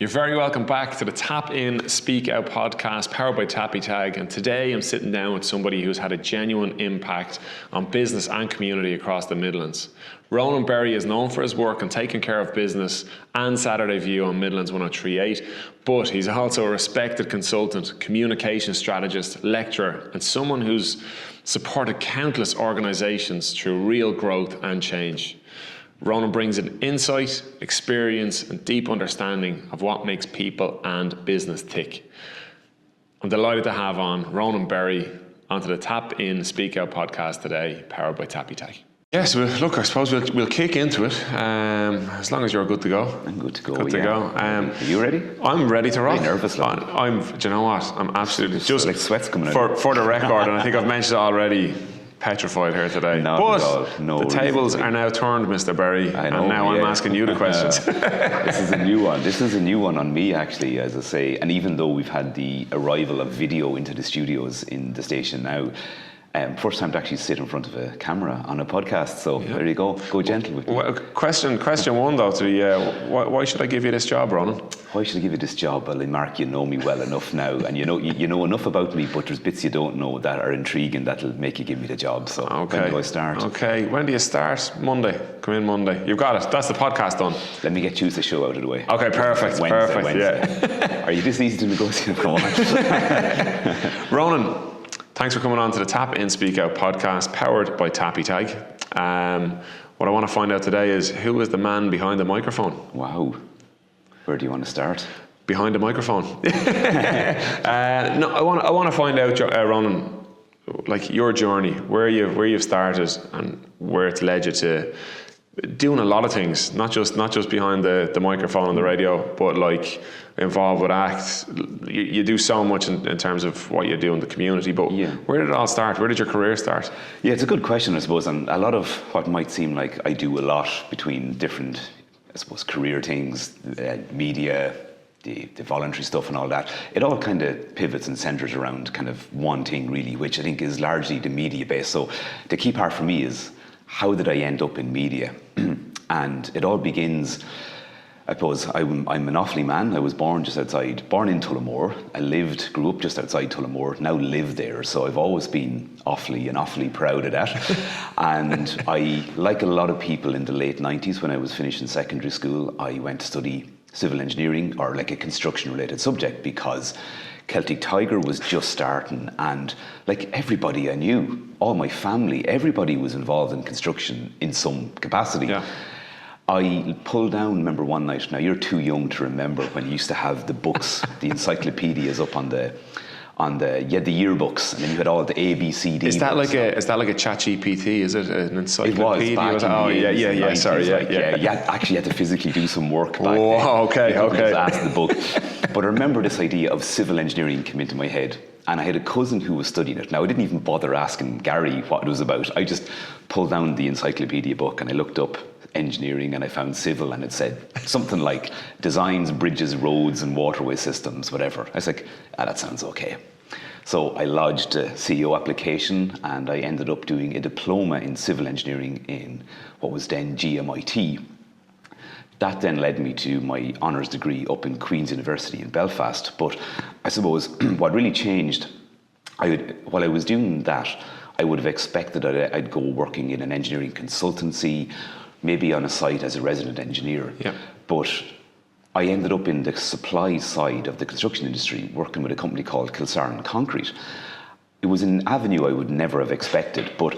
You're very welcome back to the Tap In, Speak Out podcast powered by TAPiTAG. And today I'm sitting down with somebody who's had a genuine impact on business and community across the Midlands. Ronan Berry is known for his work on taking care of business and Saturday View on Midlands 103.8, but he's also a respected consultant, communication strategist, lecturer, and someone who's supported countless organisations through real growth and change. Ronan brings an insight, experience, and deep understanding of what makes people and business tick. I'm delighted to have on Ronan Berry onto the Tap In Speak Out podcast today, powered by TAPiTAG. Yes, well, look, I suppose we'll kick into it, as long as you're good to go. I'm good to go, Good to go. Are you ready? I'm ready to rock. Very nervous. Do you know what? I'm absolutely Just like sweat's coming out. For the record, and I think I've mentioned it already, petrified here today. Not at all. No the tables are now turned, Mr. Berry, I know, and now I'm asking you the questions. This is a new one. This is a new one on me, actually, as I say. And even though we've had the arrival of video into the studios in the station now, first time to actually sit in front of a camera on a podcast. So there you go. Go gentle with me. Well, question one though to be, why should I give you this job, Ronan? Why should I give you this job? Well, Mark, you know me well enough now, and you know enough about me, but there's bits you don't know that are intriguing that'll make you give me the job. So when do I start? Okay, when do you start? Monday. Come in Monday. You've got it. That's the podcast done. Let me get Tuesday show out of the way. Okay, perfect. Wednesday. Yeah. Are you this easy to negotiate? Come on. Ronan, thanks for coming on to the Tap In Speak Out podcast powered by TAPiTAG. What I want to find out today is who is the man behind the microphone? Wow. Where do you want to start? Behind the microphone. No, I want to find out, Ronan, like your journey, where you've started and where it's led you to doing a lot of things, not just behind the microphone and the radio, but like involved with acts. You do so much in terms of what you do in the community, but where did it all start? Where did your career start? Yeah, it's a good question, I suppose, and a lot of what might seem like I do a lot between different, I suppose, career things, media, the voluntary stuff and all that, it all kind of pivots and centres around kind of one thing really, which I think is largely the media base. So the key part for me is, how did I end up in media? And it all begins, I suppose, I'm an Offaly man. I was born in Tullamore. I grew up just outside Tullamore, now live there. So I've always been Offaly and awfully proud of that. And I, like a lot of people in the late 90s, when I was finishing secondary school, I went to study civil engineering, or like a construction related subject, because Celtic Tiger was just starting, and like everybody I knew, all my family, everybody was involved in construction in some capacity. Yeah. I pulled down, remember one night, now you're too young to remember when you used to have the books, the encyclopedias up on the yearbooks, and then you had all the ABCD. Is that like a chat GPT? Is it an encyclopedia? It was back in the 80s, Sorry, You actually had to physically do some work back then. Okay. Just ask the book. But I remember this idea of civil engineering came into my head, and I had a cousin who was studying it. Now I didn't even bother asking Gary what it was about. I just pulled down the encyclopedia book and I looked up engineering and I found civil, and it said something like designs, bridges, roads and waterway systems, whatever. I was like, that sounds okay. So I lodged a CEO application and I ended up doing a diploma in civil engineering in what was then GMIT. That then led me to my honours degree up in Queen's University in Belfast. But I suppose what really changed, while I was doing that, I would have expected that I'd go working in an engineering consultancy, maybe on a site as a resident engineer. Yeah. But I ended up in the supply side of the construction industry, working with a company called Kilsaran Concrete. It was an avenue I would never have expected, but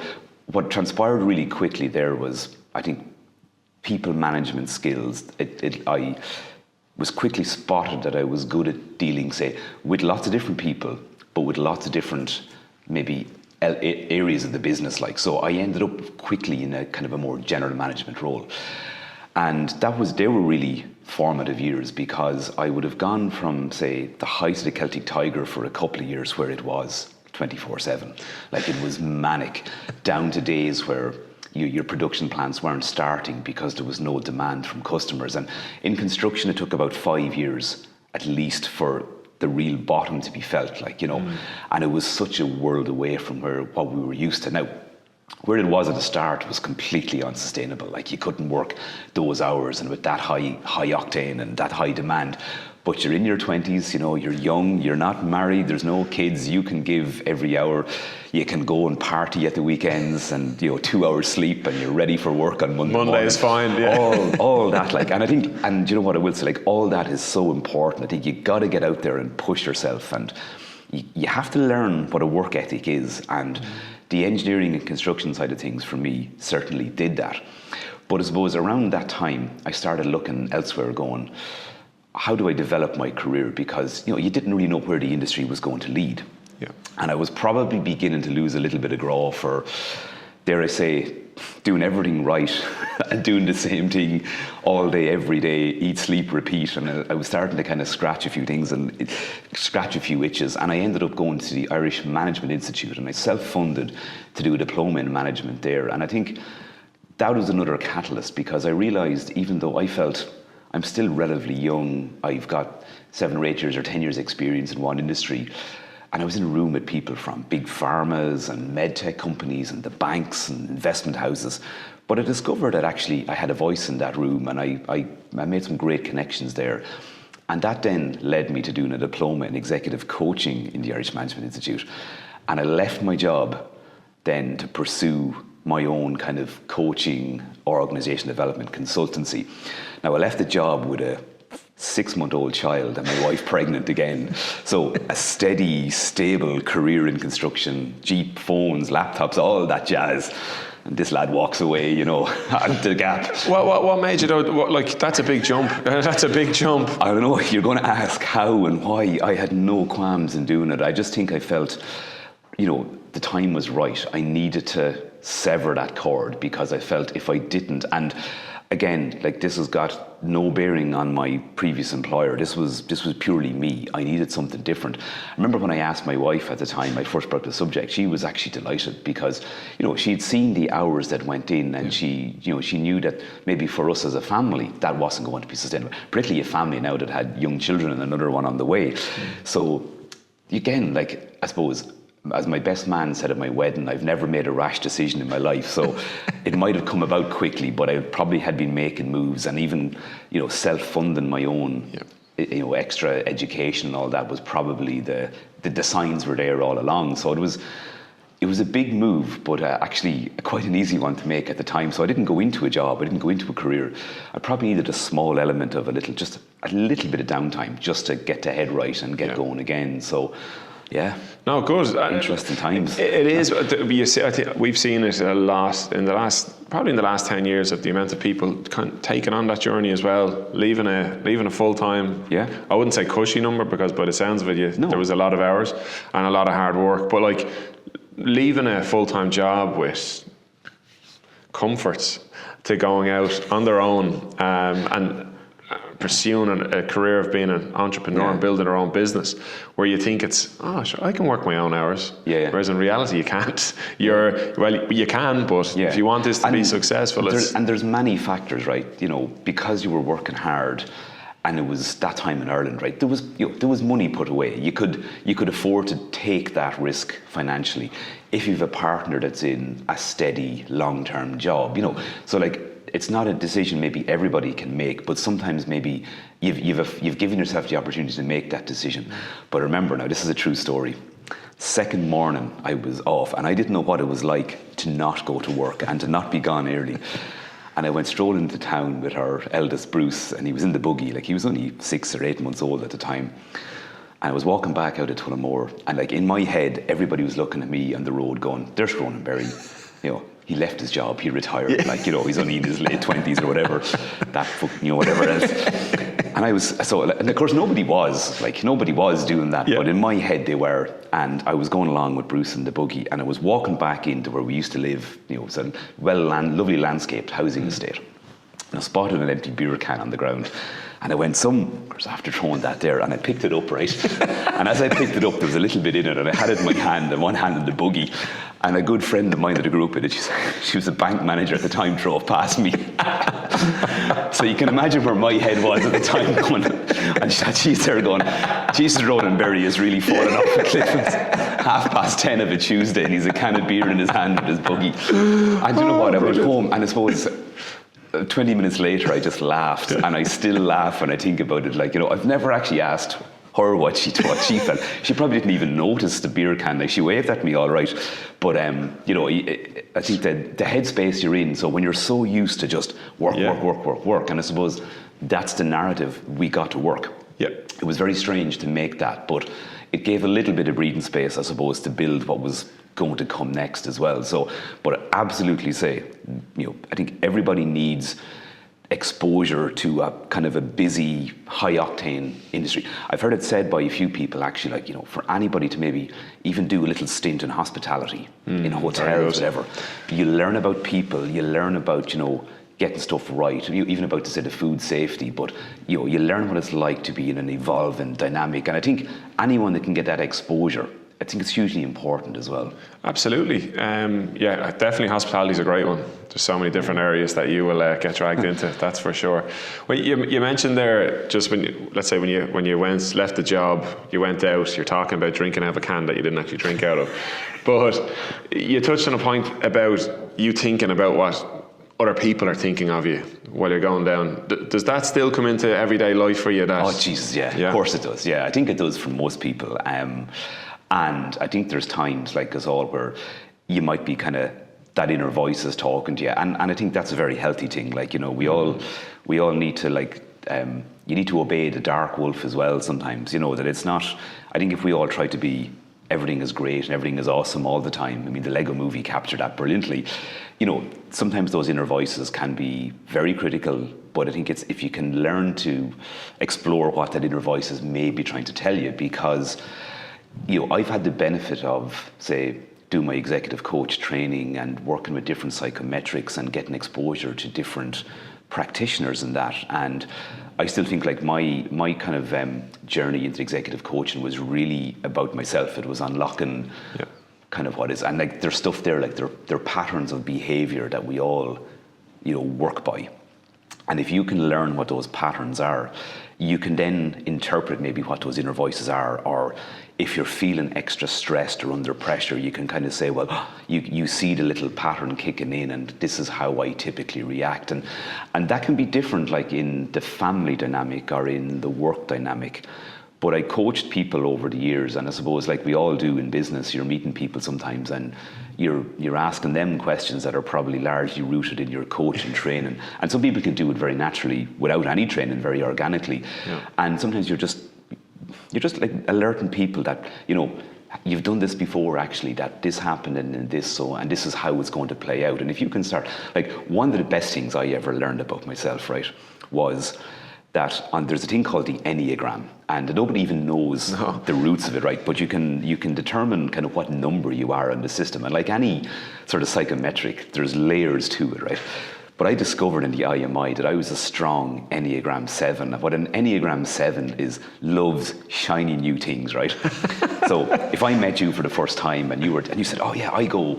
what transpired really quickly there was, I think, people management skills. I was quickly spotted that I was good at dealing, say, with lots of different people, but with lots of different, maybe, areas of the business. So I ended up quickly in a kind of a more general management role. And they were really formative years, because I would have gone from, say, the height of the Celtic Tiger for a couple of years where it was 24/7. Like it was manic, down to days where your production plants weren't starting because there was no demand from customers. And in construction, it took about 5 years at least for the real bottom to be felt, and it was such a world away from what we were used to. Now, where it was at the start was completely unsustainable. Like you couldn't work those hours and with that high octane and that high demand. but you're in your 20s, you're young, you're not married, there's no kids, you can give every hour, you can go and party at the weekends, and 2 hours sleep, and you're ready for work on Monday morning. Is fine, yeah. All that, and I think, and you know what I will say, all that is so important. I think you got to get out there and push yourself, and you have to learn what a work ethic is, and the engineering and construction side of things for me certainly did that. But I suppose around that time, I started looking elsewhere, going, how do I develop my career? Because you didn't really know where the industry was going to lead. Yeah. And I was probably beginning to lose a little bit of graw for, dare I say, doing everything right and doing the same thing all day, every day, eat, sleep, repeat. And I was starting to kind of scratch a few things and scratch a few itches. And I ended up going to the Irish Management Institute, and I self-funded to do a diploma in management there. And I think that was another catalyst, because I realised, even though I felt I'm still relatively young, I've got 7 or 8 years or 10 years experience in one industry, and I was in a room with people from big pharmas and medtech companies and the banks and investment houses. But I discovered that actually I had a voice in that room, and I made some great connections there. And that then led me to doing a diploma in executive coaching in the Irish Management Institute. And I left my job then to pursue my own kind of coaching or organisation development consultancy. Now, I left the job with a 6-month-old child and my wife pregnant again. So a steady, stable career in construction, Jeep, phones, laptops, all that jazz. And this lad walks away, out the gap. What made you that's a big jump. That's a big jump. I don't know. You're going to ask how and why. I had no qualms in doing it. I just think I felt, the time was right. I needed to sever that cord, because I felt if I didn't, and again, this has got no bearing on my previous employer. This was purely me. I needed something different. I remember when I asked my wife at the time, I first brought the subject, she was actually delighted, because she'd seen the hours that went in, and she knew that maybe for us as a family that wasn't going to be sustainable. Particularly a family now that had young children and another one on the way. So again, I suppose, as my best man said at my wedding, I've never made a rash decision in my life. So it might have come about quickly, but I probably had been making moves, and even, self-funding my own, extra education and all that was probably the signs were there all along. So it was a big move, but actually quite an easy one to make at the time. So I didn't go into a job, I didn't go into a career. I probably needed a small element of just a little bit of downtime just to get the head right and get going again. So yeah. No, good. Interesting times. It is. You see, I think we've seen it a lot in the last 10 years, of the amount of people kind of taking on that journey as well, leaving a full time. Yeah. I wouldn't say cushy number, because by the sounds of it, there was a lot of hours and a lot of hard work. But leaving a full time job with comforts to going out on their own and pursuing a career of being an entrepreneur and building our own business, where you think it's, sure, I can work my own hours. Yeah. Whereas in reality, you can't. You can, but if you want this to be successful, there's many factors, right? Because you were working hard, and it was that time in Ireland, right? There was money put away. You could afford to take that risk financially if you have a partner that's in a steady, long-term job. So it's not a decision maybe everybody can make, but sometimes maybe you've given yourself the opportunity to make that decision. But remember now, this is a true story. Second morning, I was off, and I didn't know what it was like to not go to work and to not be gone early. And I went strolling into town with our eldest Bruce, and he was in the buggy. He was only 6 or 8 months old at the time. And I was walking back out of Tullamore, and in my head, everybody was looking at me on the road going, there's Ronan Berry. He left his job, he retired, he's only in his late 20s or whatever, whatever else. And and of course nobody was doing that, but in my head they were. And I was going along with Bruce in the buggy, and I was walking back into where we used to live, it was a lovely landscaped housing estate. And I spotted an empty beer can on the ground. And I went after throwing that there, and I picked it up, right? And as I picked it up, there was a little bit in it, and I had it in my hand, and one hand in the buggy. And a good friend of mine that I grew up with, she was a bank manager at the time, drove past me. So you can imagine where my head was at the time going. And she's there going, Jesus, Ronan Berry is really falling off the cliff. It's 10:30 of a Tuesday, and he's a can of beer in his hand with his buggy. And you know what? I went home, and I suppose 20 minutes later, I just laughed, and I still laugh when I think about it. Like, I've never actually asked her what she felt. She probably didn't even notice the beer can. Like, she waved at me all right, but I think that the headspace you're in. So when you're so used to just work, and I suppose that's the narrative we got to work. Yeah, it was very strange to make that, but it gave a little bit of breathing space, I suppose, to build what was going to come next as well. So, but I absolutely say, I think everybody needs exposure to a kind of a busy, high octane industry. I've heard it said by a few people actually, like, for anybody to maybe even do a little stint in hospitality, in hotels, whatever. You learn about people, you learn about, getting stuff right, even about, to say, the food safety, but you learn what it's like to be in an evolving dynamic. And I think anyone that can get that exposure, I think it's hugely important as well. Absolutely. Yeah, definitely hospitality is a great one. There's so many different areas that you will get dragged into, that's for sure. Well, you mentioned there, just when you left the job, you went out, you're talking about drinking out of a can that you didn't actually drink out of. But you touched on a point about you thinking about what other people are thinking of you while you're going down. Does that still come into everyday life for you? Oh, Jesus, yeah. Of course it does. Yeah, I think it does for most people. And I think there's times like us all where you might be kind of, that inner voice is talking to you. And I think that's a very healthy thing. Like, we all need to, like, you need to obey the dark wolf as well sometimes, that it's not, I think if we all try to be, everything is great and everything is awesome all the time. I mean, the Lego movie captured that brilliantly. Sometimes those inner voices can be very critical, but I think it's if you can learn to explore what that inner voice is maybe trying to tell you, because I've had the benefit of, say, doing my executive coach training and working with different psychometrics and getting exposure to different practitioners in that. And I still think, like, my kind of journey into executive coaching was really about myself. It was unlocking kind of what is, and like there's stuff there, like there are patterns of behavior that we all, work by. And if you can learn what those patterns are, you can then interpret maybe what those inner voices are, or if you're feeling extra stressed or under pressure, you can kind of say, well, you see the little pattern kicking in, and this is how I typically react. And that can be different, like in the family dynamic or in the work dynamic. But I coached people over the years, and I suppose, like we all do in business, you're meeting people sometimes and you're asking them questions that are probably largely rooted in your coaching training. And some people can do it very naturally without any training, very organically. Yeah. And sometimes you're just like alerting people that, you've done this before actually, that this happened and this, and this is how it's going to play out. And if you can start, like, one of the best things I ever learned about myself, right, was that there's a thing called the Enneagram, and nobody even knows the roots of it, right? But you can determine kind of what number you are in the system, and like any sort of psychometric, there's layers to it, right? But I discovered in the IMI that I was a strong Enneagram 7. What an Enneagram 7 is, loves shiny new things, right? So if I met you for the first time and you said, oh yeah, I go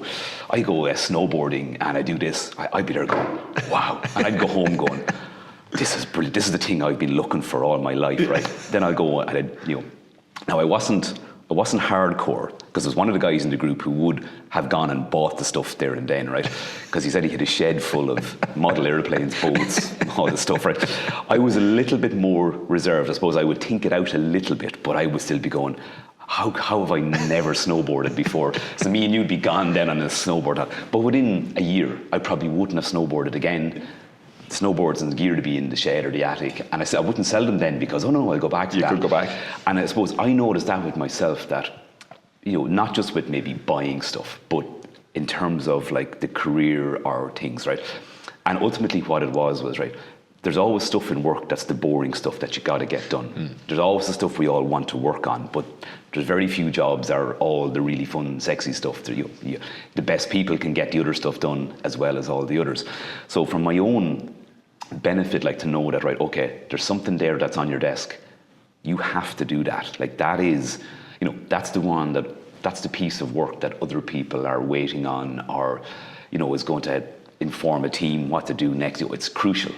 snowboarding and I do this, I'd be there going, wow, and I'd go home going, this is brilliant. This is the thing I've been looking for all my life, right? Then I'll go and now I wasn't hardcore, because there was one of the guys in the group who would have gone and bought the stuff there and then, right? Because he said he had a shed full of model airplanes, boats, all this stuff, right? I was a little bit more reserved. I suppose I would think it out a little bit, but I would still be going, how have I never snowboarded before? So me and you'd be gone then on a snowboard. But within a year, I probably wouldn't have snowboarded again. Snowboards and gear to be in the shed or the attic, and I said I wouldn't sell them then, because I'll go back to that. You could go back. And I suppose I noticed that with myself, that not just with maybe buying stuff, but in terms of like the career or things, right? And ultimately what it was right, there's always stuff in work that's the boring stuff that you got to get done. There's always the stuff we all want to work on, but there's very few jobs that are all the really fun, sexy stuff. The best people can get the other stuff done as well as all the others. So from my own benefit, like, to know that, right, okay, there's something there that's on your desk, you have to do that. Like, that is, that's the piece of work that other people are waiting on, or is going to inform a team what to do next. It's crucial.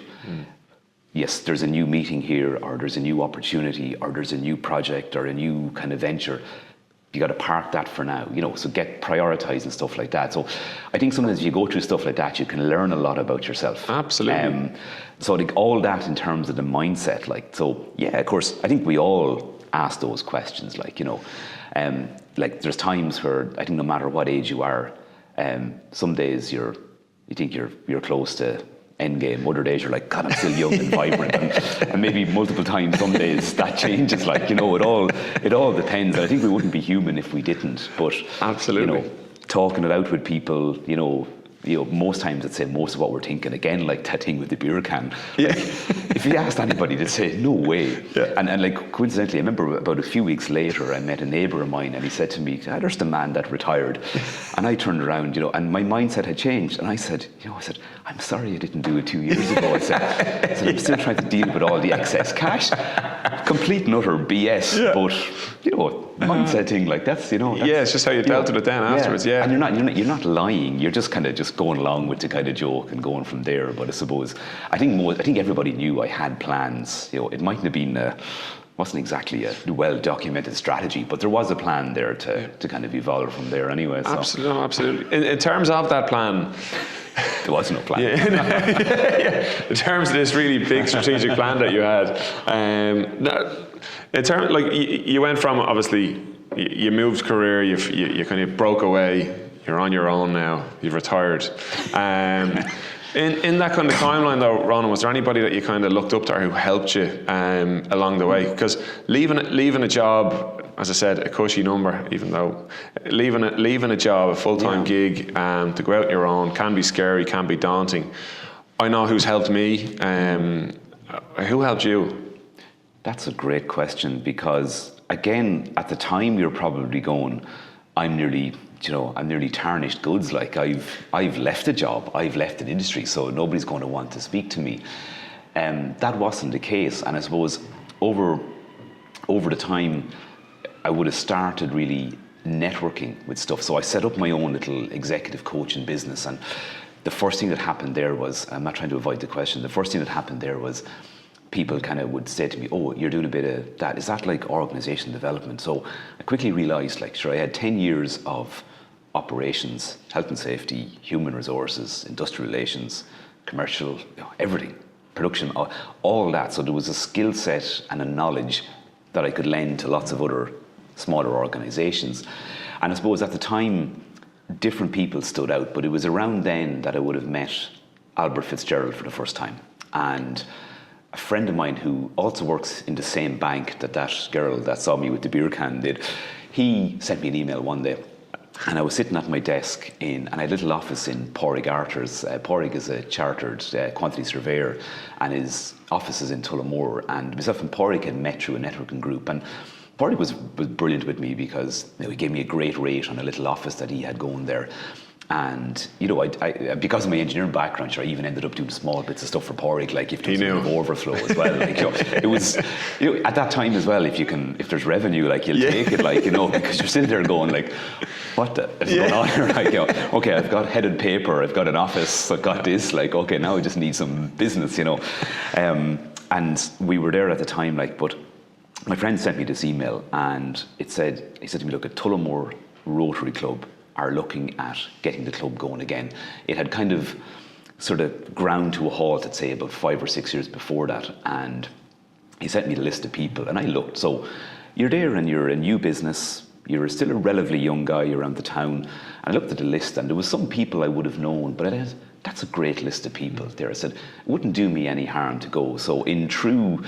Yes, there's a new meeting here, or there's a new opportunity, or there's a new project or a new kind of venture. you got to park that for now, so get prioritized and stuff like that. So I think sometimes if you go through stuff like that, you can learn a lot about yourself. Absolutely. So I think all that in terms of the mindset, so yeah, of course, I think we all ask those questions, like there's times where I think no matter what age you are, some days you think you're close to end game. Other days you're like, God, I'm still young and vibrant, and maybe multiple times some days that changes. It all depends. And I think we wouldn't be human if we didn't. But absolutely, talking it out with people, most times I'd say most of what we're thinking, again, like that thing with the beer can. Yeah. If you asked anybody, they'd say, no way. Yeah. And like coincidentally, I remember about a few weeks later, I met a neighbour of mine and he said to me, there's the man that retired. And I turned around, and my mindset had changed. And I said, I'm sorry I didn't do it 2 years ago. I said I'm still trying to deal with all the excess cash. Complete and utter BS. Yeah. But, mindset thing, like that's. Yeah, it's just how you dealt with it then afterwards, yeah. And you're not lying, you're just kind of just going along with the kind of joke and going from there. But I suppose, I think everybody knew I had plans. It mightn't have been wasn't exactly a well-documented strategy, but there was a plan there to kind of evolve from there anyway. So. Absolutely. In terms of that plan, there was no plan. Yeah. In terms of this really big strategic plan that you had, in terms, like you went from, obviously you moved career, you kind of broke away, you're on your own now, you've retired. In that kind of timeline though, Ronan, was there anybody that you kind of looked up to or who helped you along the way? Because leaving a job, as I said, a cushy number, even though leaving a job, a full-time gig, to go out on your own can be scary, can be daunting. I know who's helped me. Who helped you? That's a great question, because again, at the time you're probably going, I'm nearly tarnished goods. Like I've left a job, I've left an industry, so nobody's going to want to speak to me. That wasn't the case, and I suppose over the time, I would have started really networking with stuff. So I set up my own little executive coaching business, and the first thing that happened there was, I'm not trying to avoid the question, the first thing that happened there was people kind of would say to me, oh, you're doing a bit of that. Is that like organisational development? So I quickly realised, I had 10 years of operations, health and safety, human resources, industrial relations, commercial, everything, production, all that. So there was a skill set and a knowledge that I could lend to lots of other smaller organisations. And I suppose at the time, different people stood out, but it was around then that I would have met Albert Fitzgerald for the first time. And a friend of mine who also works in the same bank that girl that saw me with the beer can did, he sent me an email one day. And I was sitting at my desk and I had a little office in Pádraig Arthur's. Pádraig is a chartered quantity surveyor, and his office is in Tullamore. And myself and Pádraig had met through a networking group. And Pádraig was brilliant with me because he gave me a great rate on a little office that he had going there. And I because of my engineering background, I even ended up doing small bits of stuff for Pádraig, like if there's an overflow as well. It was at that time as well. If there's revenue, you'll take it, because you're sitting there going what is going on here? Okay, I've got headed paper, I've got an office, I've got this. Okay, now I just need some business, And we were there at the time, but my friend sent me this email, and he said to me, look, at Tullamore Rotary Club are looking at getting the club going again. It had kind of sort of ground to a halt, I'd say, about 5 or 6 years before that. And he sent me the list of people, and I looked. So you're there and you're a new business, you're still a relatively young guy around the town. And I looked at the list, and there was some people I would have known, but that's a great list of people there. I said, it wouldn't do me any harm to go. So in true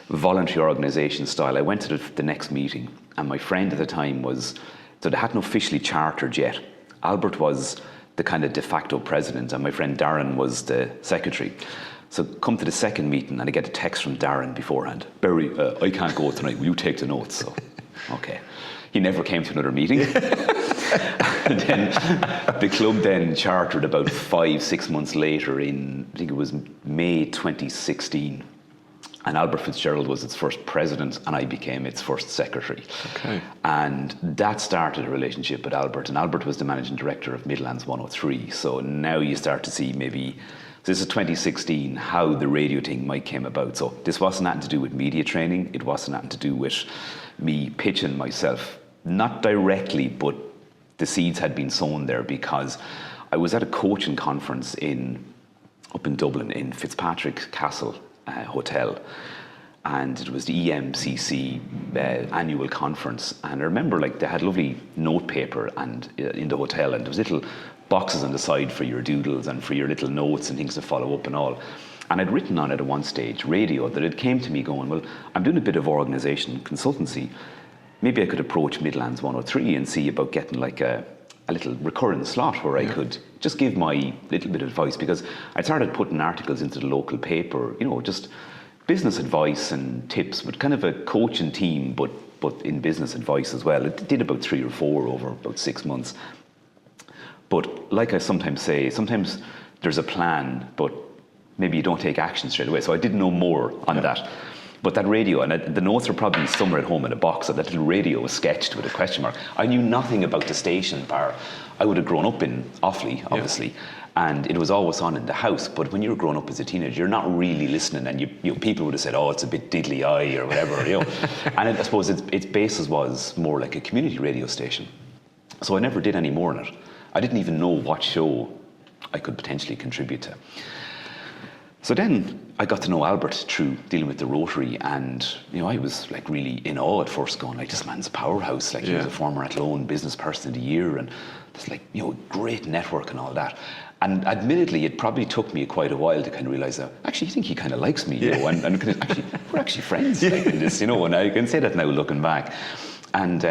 voluntary organisation style, I went to the next meeting, and my friend at the time so they hadn't officially chartered yet. Albert was the kind of de facto president, and my friend Darren was the secretary. So come to the second meeting, and I get a text from Darren beforehand. Berry, I can't go tonight, will you take the notes? So, okay. He never came to another meeting. And then the club then chartered about 5-6 months later in, I think it was May 2016. And Albert Fitzgerald was its first president, and I became its first secretary. Okay. And that started a relationship with Albert, and Albert was the managing director of Midlands 103. So now you start to see this is 2016, how the radio thing might came about. So this wasn't nothing to do with media training. It wasn't nothing to do with me pitching myself. not directly, but the seeds had been sown there, because I was at a coaching conference up in Dublin in Fitzpatrick Castle Hotel, and it was the EMCC annual conference. And I remember, like, they had lovely notepaper and in the hotel, and there was little boxes on the side for your doodles and for your little notes and things to follow up and all. And I'd written on it at one stage, radio, that it came to me going, well, I'm doing a bit of organisational consultancy. Maybe I could approach Midlands 103 and see about getting like a little recurring slot where I could just give my little bit of advice, because I started putting articles into the local paper, you know, just business advice and tips, but kind of a coaching team, but in business advice as well. It did about 3 or 4 over about 6 months. But like I sometimes say, sometimes there's a plan, but maybe you don't take action straight away. So I did know more on that. But that radio, and the notes are probably somewhere at home in a box, that little radio was sketched with a question mark. I knew nothing about the station bar. I would have grown up in Offaly, obviously, and it was always on in the house. But when you're growing up as a teenager, you're not really listening, and you know, people would have said, oh, it's a bit diddly-eye or whatever, you know. And I suppose its basis was more like a community radio station. So I never did any more in it. I didn't even know what show I could potentially contribute to. So then I got to know Albert through dealing with the Rotary, and you know, I was like really in awe at first, going like, this man's a powerhouse, like he was a former Athlone Business Person of the Year, and it's like, you know, great network and all that. And admittedly, it probably took me quite a while to kind of realise that actually I think he kind of likes me, you know, and actually we're actually friends, like, in this, you know, and I can say that now looking back. And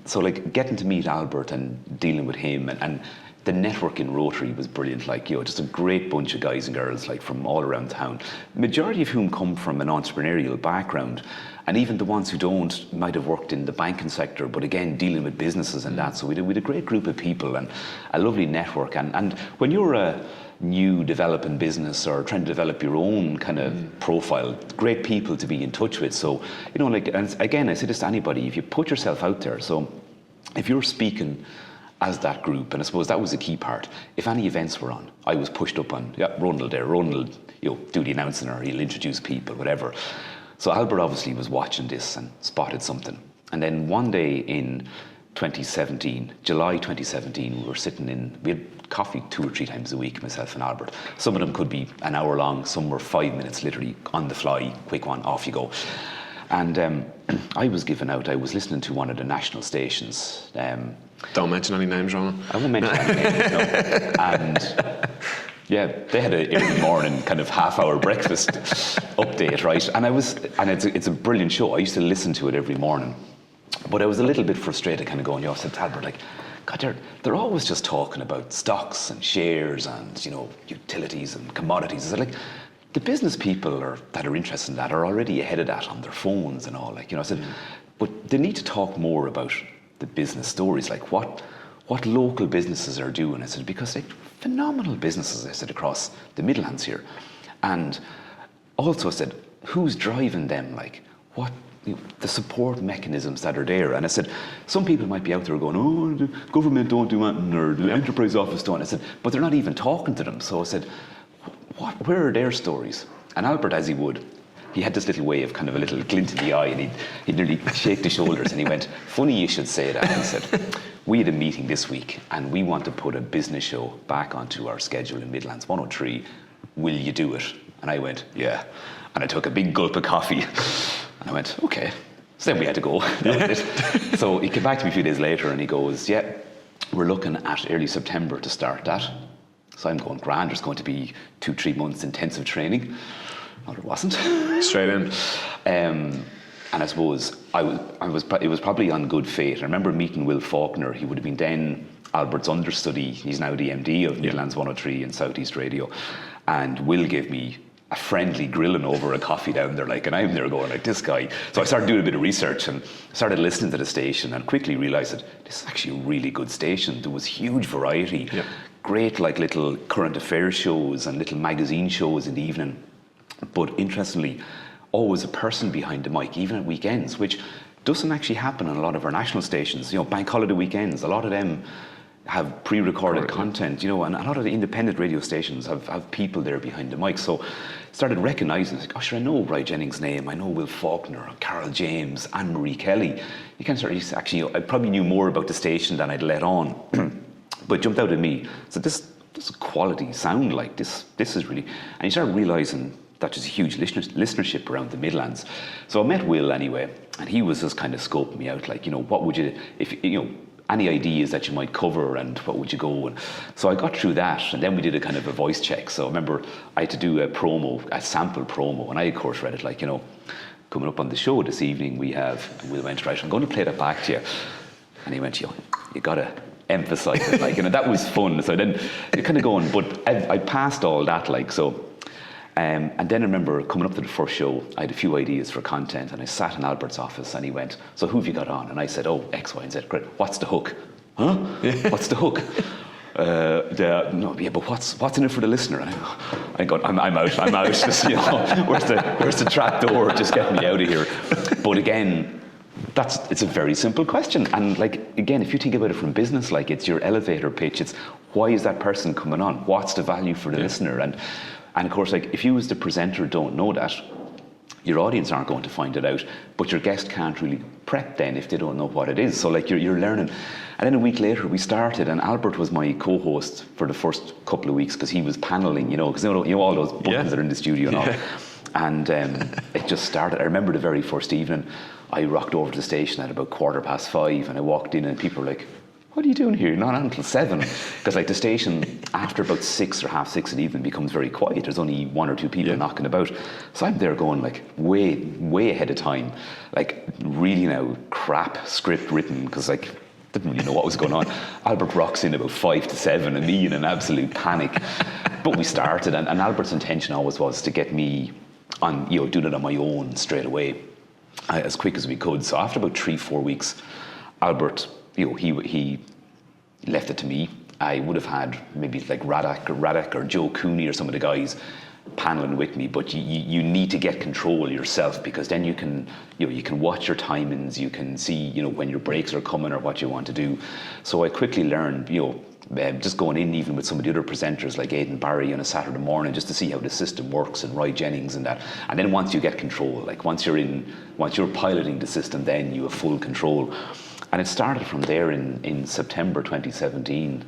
so like getting to meet Albert and dealing with him, and the network in Rotary was brilliant, like, you know, just a great bunch of guys and girls like from all around town, majority of whom come from an entrepreneurial background, and even the ones who don't might have worked in the banking sector, but again dealing with businesses and that. So we had a great group of people and a lovely network. And when you're a new developing business or trying to develop your own kind of profile, great people to be in touch with. So, you know, like, and again, I say this to anybody, if you put yourself out there, so if you're speaking as that group, and I suppose that was a key part. If any events were on, I was pushed up on, Ronald there, Ronald, you know, do the announcing, or he'll introduce people, whatever. So Albert obviously was watching this and spotted something. And then one day in 2017, July 2017, we had coffee 2 or 3 times a week, myself and Albert. Some of them could be an hour long, some were 5 minutes, literally on the fly, quick one, off you go. And I was listening to one of the national stations. Don't mention any names, Ronan. I won't mention any names, no. And yeah, they had an early morning kind of half-hour breakfast update, right? And it's a brilliant show. I used to listen to it every morning. But I was a little bit frustrated, kind of going, I said to Albert, like, God, they're always just talking about stocks and shares and, you know, utilities and commodities. I said, like, the business people that are interested in that are already ahead of that on their phones and all, like, you know. I said, but they need to talk more about the business stories, like what local businesses are doing. I said, because they're phenomenal businesses, I said, across the Midlands here. And also I said, who's driving them? Like, what, you know, the support mechanisms that are there. And I said, some people might be out there going, oh, the government don't do anything, or the enterprise office don't. I said, but they're not even talking to them. So I said, where are their stories? And Albert, as he would, he had this little way of kind of a little glint in the eye, and he'd nearly shake the shoulders, and he went, funny you should say that. He said, we had a meeting this week and we want to put a business show back onto our schedule in Midlands 103. Will you do it? And I went, yeah. And I took a big gulp of coffee and I went, okay. So then we had to go. That was it. So he came back to me a few days later and he goes, yeah, we're looking at early September to start that. So I'm going, grand, there's going to be 2-3 months intensive training. No, there wasn't. Straight in. And I suppose it was probably on good faith. I remember meeting Will Faulkner. He would have been then Albert's understudy. He's now the MD of Midlands 103 and Southeast Radio. And Will gave me a friendly grilling over a coffee down there, like, and I'm there going like, this guy. So I started doing a bit of research and started listening to the station and quickly realised that this is actually a really good station. There was huge variety. Yep. Great, like, little current affairs shows and little magazine shows in the evening. But interestingly, always a person behind the mic, even at weekends, which doesn't actually happen on a lot of our national stations. You know, bank holiday weekends, a lot of them, have pre-recorded content, you know, and a lot of the independent radio stations have people there behind the mic. So started recognizing, like, oh sure, I know Ry Jennings' name, I know Will Faulkner, Carol James, Anne-Marie Kelly. You can start, actually, I probably knew more about the station than I'd let on, but it jumped out at me. So this quality sound, like this is really, and you start realizing that there's a huge listenership around the Midlands. So I met Will anyway, and he was just kind of scoping me out, like, you know, what would you, if, you know, any ideas that you might cover and what would you go? And so I got through that, and then we did a kind of a voice check. So I remember I had to do a sample promo, and I of course read it like, you know, coming up on the show this evening we have, and Will went, right, I'm going to play that back to you. And he went, you gotta emphasize it, like, you know, that was fun. So then you're kind of going, but I passed all that, like, so. And then I remember coming up to the first show, I had a few ideas for content, and I sat in Albert's office, and he went, so who have you got on? And I said, oh, X, Y, and Z. Great. What's the hook? Huh? Yeah. What's the hook? No, yeah, but what's in it for the listener? And I go, I'm out. Just, you know, where's the trap door? Just get me out of here. But again, it's a very simple question. And like, again, if you think about it from business, like, it's your elevator pitch. It's why is that person coming on? What's the value for the listener? And of course, like, if you as the presenter don't know that, your audience aren't going to find it out, but your guest can't really prep then if they don't know what it is. So like, you're learning. And then a week later we started, and Albert was my co-host for the first couple of weeks because he was paneling, you know, because you know all those buttons that are in the studio and all. And it just started. I remember the very first evening, I rocked over to the station at about 5:15, and I walked in and people were like, what are you doing here? You're not on until 7. Because like the station, after about 6 or 6:30 in the evening, becomes very quiet. There's only 1 or 2 people knocking about. So I'm there going like way ahead of time. Like really now crap script written, because like didn't really know what was going on. Albert rocks in about 5 to 7 and me in an absolute panic. But we started, and Albert's intention always was to get me on, you know, doing it on my own straight away, as quick as we could. So after about 3-4 weeks, Albert, you know, he left it to me. I would have had maybe like Radek or Joe Cooney or some of the guys paneling with me, but you need to get control yourself, because then you can watch your timings, you can see, you know, when your breaks are coming or what you want to do. So I quickly learned, you know, just going in even with some of the other presenters like Aidan Barry on a Saturday morning, just to see how the system works, and Ry Jennings and that. And then once you get control, like once you're piloting the system, then you have full control. And it started from there in September 2017,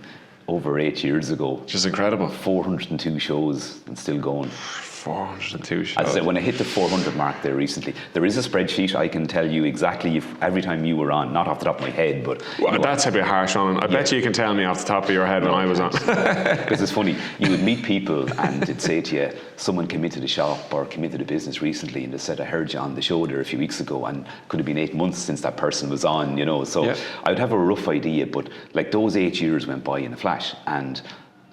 over 8 years ago. Which is incredible. 402 shows and still going. 402 shows. As I said, when I hit the 400 mark there recently, there is a spreadsheet. I can tell you exactly if every time you were on, not off the top of my head, but... Well, that's a bit harsh, Ronan. I bet you can tell me off the top of your head when I was on. Because it's funny, you would meet people and it'd say to you, someone came into the shop or came into the business recently and they said, I heard you on the show there a few weeks ago, and could have been 8 months since that person was on, you know. So I would have a rough idea, but like those 8 years went by in a flash, and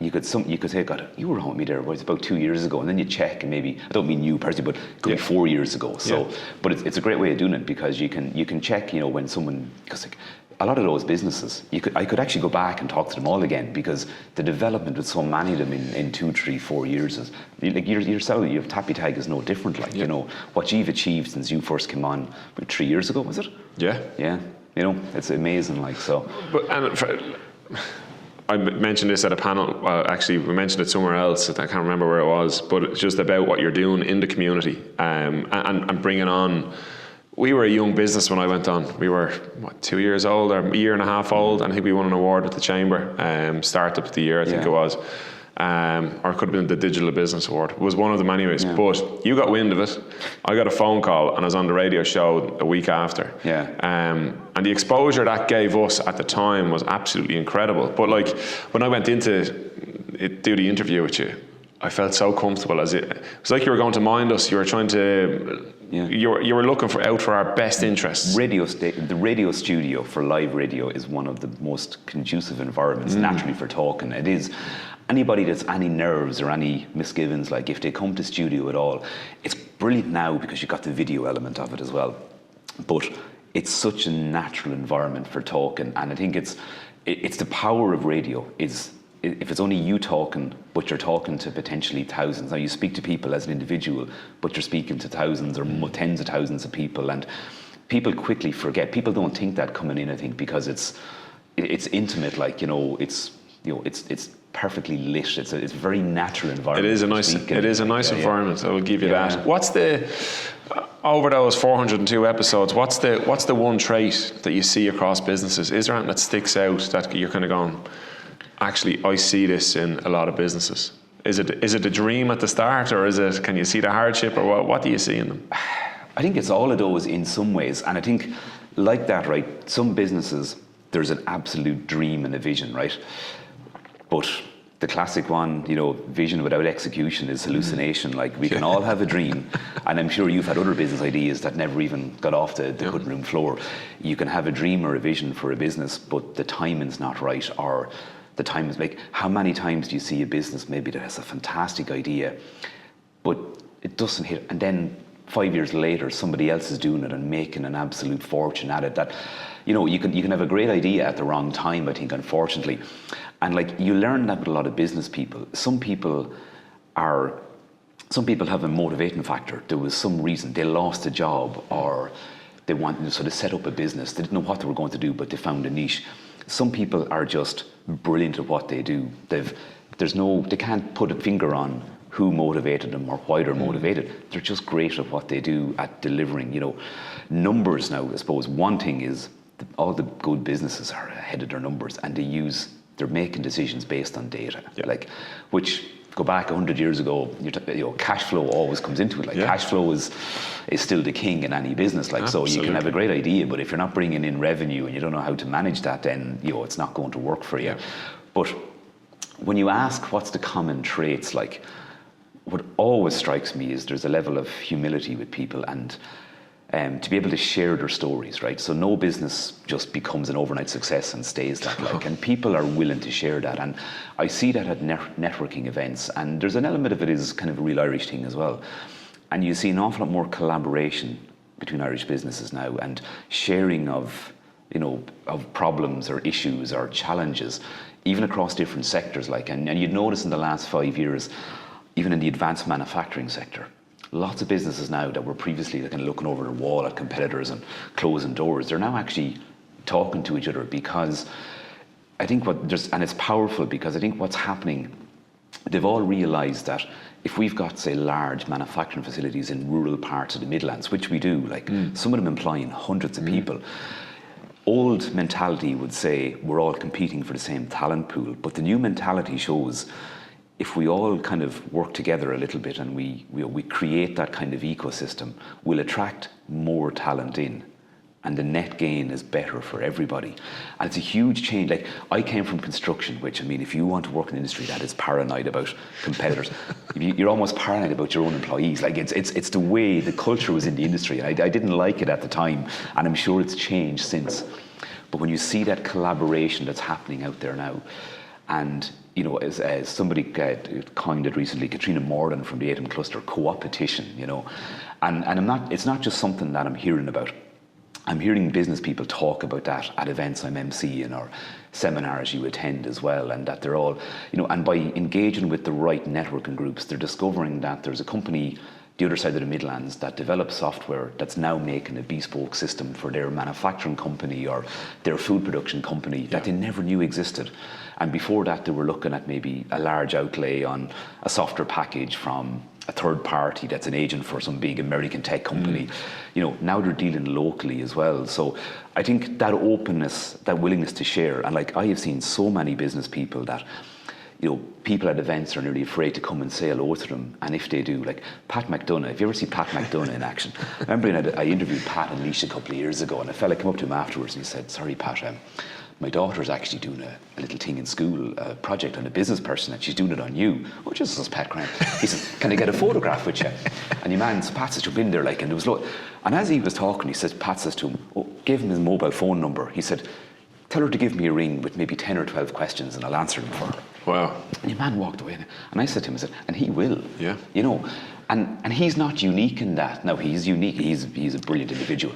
you could say, God, you were on with me there, well, it's about 2 years ago, and then you check, and maybe, I don't mean you personally, but it could be 4 years ago. So, but it's a great way of doing it, because you can check, you know, when someone, because like a lot of those businesses, I could actually go back and talk to them all again, because the development with so many of them in 2, 3, 4 years is like yourself. You have TAPiTAG is no different. Like you know what you've achieved since you first came on about 3 years ago, was it? Yeah. You know, it's amazing. Like so. But I mentioned this at a panel, actually we mentioned it somewhere else, I can't remember where it was, but it's just about what you're doing in the community, and bringing on. We were a young business when I went on. We were, 2 years old or a year and a half old, and I think we won an award with the Chamber, Startup of the Year, I think it was. Or it could have been the Digital Business Award. It was one of them anyways. But you got wind of it. I got a phone call and I was on the radio show a week after. And the exposure that gave us at the time was absolutely incredible. But like when I went into do the interview with you, I felt so comfortable. It was like you were going to mind us. You were trying to. You were looking out for our best interests. The radio studio for live radio is one of the most conducive environments naturally for talking. It is. Anybody that's any nerves or any misgivings, like if they come to studio at all, it's brilliant now because you've got the video element of it as well. But it's such a natural environment for talking, and I think it's the power of radio is. If it's only you talking, but you're talking to potentially thousands. Now you speak to people as an individual, but you're speaking to thousands or tens of thousands of people, and people quickly forget. People don't think that coming in, I think, because it's it's intimate, like, it's perfectly lit. It's a very natural environment. It is a nice environment. I will give you that. What's the over those 402 episodes? What's the one trait that you see across businesses? Is there anything that sticks out that you're kind of going, actually, I see this in a lot of businesses? Is it a dream at the start, or can you see the hardship, or what do you see in them? I think it's all of those in some ways, and I think like that, right? Some businesses, there's an absolute dream and a vision, right? But the classic one, vision without execution is hallucination. Like, we can all have a dream, and I'm sure you've had other business ideas that never even got off the cutting room floor. You can have a dream or a vision for a business, but the timing's not right, or the time is like, how many times do you see a business maybe that has a fantastic idea, but it doesn't hit, and then 5 years later somebody else is doing it and making an absolute fortune at it? That, you can have a great idea at the wrong time, I think, unfortunately. And like, you learn that with a lot of business people. Some people have a motivating factor. There was some reason they lost a job, or they wanted to sort of set up a business. They didn't know what they were going to do, but they found a niche. Some people are just brilliant at what they do. They can't put a finger on who motivated them or why they're motivated. They're just great at what they do, at delivering. Numbers now, I suppose. One thing is, all the good businesses are ahead of their numbers, and they're making decisions based on data. Like, which, go back 100 years ago, cash flow always comes into it. Like, cash flow is still the king in any business. Like, absolutely. So you can have a great idea, but if you're not bringing in revenue and you don't know how to manage that, then it's not going to work for you. But when you ask what's the common traits, like, what always strikes me is there's a level of humility with people, and to be able to share their stories, right? So no business just becomes an overnight success and stays that, like, and people are willing to share that. And I see that at networking events, and there's an element of it is kind of a real Irish thing as well. And you see an awful lot more collaboration between Irish businesses now, and sharing of problems or issues or challenges, even across different sectors. Like, and you'd notice in the last 5 years, even in the advanced manufacturing sector, lots of businesses now that were previously kind of looking over the wall at competitors and closing doors, they're now actually talking to each other, because I think and it's powerful, because I think what's happening, they've all realised that if we've got, say, large manufacturing facilities in rural parts of the Midlands, which we do, like some of them employing hundreds of people, old mentality would say we're all competing for the same talent pool, but the new mentality shows if we all kind of work together a little bit and we create that kind of ecosystem, we'll attract more talent in, and the net gain is better for everybody. And it's a huge change. Like, I came from construction, which, I mean, if you want to work in an industry that is paranoid about competitors, you're almost paranoid about your own employees. Like, it's the way the culture was in the industry. I didn't like it at the time, and I'm sure it's changed since. But when you see that collaboration that's happening out there now, and as somebody coined it recently, Katrina Morden from the Atom Cluster, co-opetition, and it's not just something that I'm hearing about. I'm hearing business people talk about that at events I'm emceeing or seminars you attend as well, and that they're all, and by engaging with the right networking groups, they're discovering that there's a company the other side of the Midlands that develops software that's now making a bespoke system for their manufacturing company or their food production company that they never knew existed. And before that, they were looking at maybe a large outlay on a software package from a third party that's an agent for some big American tech company. Now they're dealing locally as well. So I think that openness, that willingness to share, and like, I have seen so many business people that people at events are nearly afraid to come and say hello to them. And if they do, like Pat McDonough, if you ever see Pat McDonough in action, I remember I interviewed Pat and Leash a couple of years ago, and a fella came up to him afterwards and he said, "Sorry, Pat, my daughter's actually doing a little thing in school, a project on a business person, and she's doing it on you." "Oh, just as Pat Grant." He said, "Can I get a photograph with you?" And your man, Pat says, "Jump in there," like, and there was and as he was talking, Pat says to him, gave him his mobile phone number. He said, "Tell her to give me a ring with maybe 10 or 12 questions and I'll answer them for her." Wow. And your man walked away. And I said to him, and he will. Yeah. And he's not unique in that. No, he's unique. He's a brilliant individual.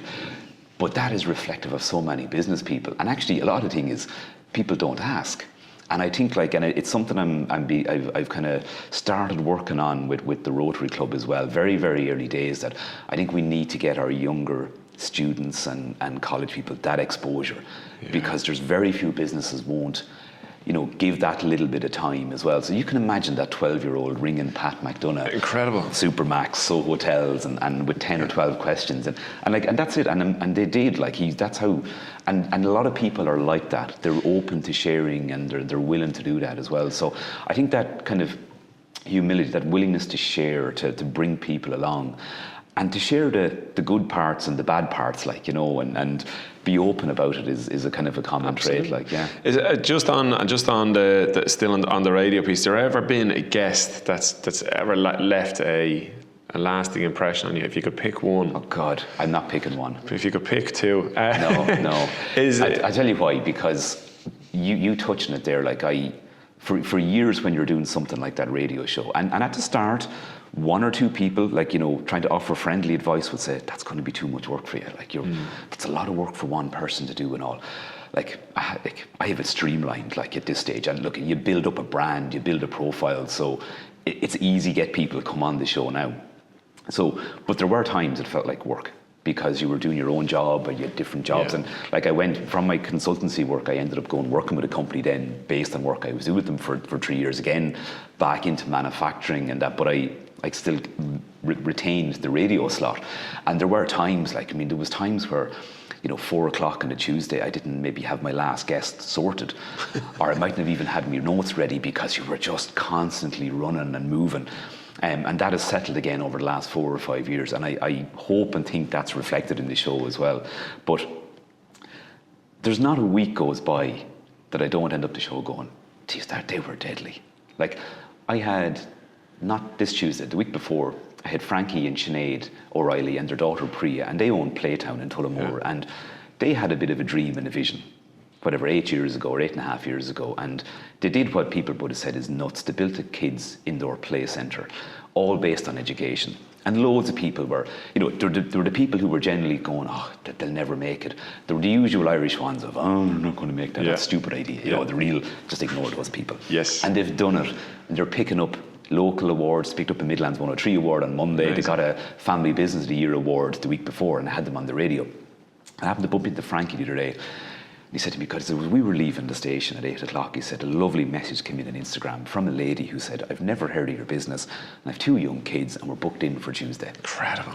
But that is reflective of so many business people. And actually, a lot of the thing is, people don't ask. And I think, and it's something I've kind of started working on with the Rotary Club as well, very, very early days, that I think we need to get our younger students and college people that exposure, because there's very few businesses won't, give that little bit of time as well. So you can imagine that 12-year-old ringing Pat McDonough, incredible, Supermax, So Hotels, and with 10 or 12 questions, and that's it. And they did, that's how. And a lot of people are like that. They're open to sharing, and they're willing to do that as well. So I think that kind of humility, that willingness to share, to bring people along, and to share the good parts and the bad parts, and be open about it is a kind of a common trait, Is it, just on the still on the radio piece, there ever been a guest that's ever left a lasting impression on you? If you could pick one. Oh God, I'm not picking one. If you could pick two. No. I tell you why, because you touching it there, for years when you're doing something like that radio show, and at the start, one or two people, trying to offer friendly advice would say, that's going to be too much work for you. That's a lot of work for one person to do and all. I have it streamlined, at this stage. And look, you build up a brand, you build a profile, so it's easy to get people to come on the show now. So, but there were times it felt like work, because you were doing your own job and you had different jobs. And I went from my consultancy work, I ended up working with a company then based on work I was doing with them for 3 years again, back into manufacturing and that, but I still retained the radio slot. And there were times, there was times where, 4 o'clock on a Tuesday, I didn't maybe have my last guest sorted, or I mightn't have even had my notes ready, because you were just constantly running and moving. And that has settled again over the last 4 or 5 years. And I hope and think that's reflected in the show as well. But there's not a week goes by that I don't end up the show going, geez, they were deadly. I had, not this Tuesday, the week before, I had Frankie and Sinead O'Reilly and their daughter Priya, and they own Playtown in Tullamore, and they had a bit of a dream and a vision, 8 years ago or 8.5 years ago, and they did what people would have said is nuts. They built a kids indoor play centre, all based on education. And loads of people were, there were the people who were generally going, oh, they'll never make it. There were the usual Irish ones of, oh, they're not going to make that, that's a stupid idea. The real, just ignore those people. Yes. And they've done it, and they're picking up local awards, picked up a Midlands 103 award on Monday. Nice. They got a Family Business of the Year award the week before, and I had them on the radio. I happened to bump into Frankie the other day. He said to me, because we were leaving the station at 8 o'clock, he said, a lovely message came in on Instagram from a lady who said, I've never heard of your business, and I have 2 young kids, and we're booked in for Tuesday. Incredible.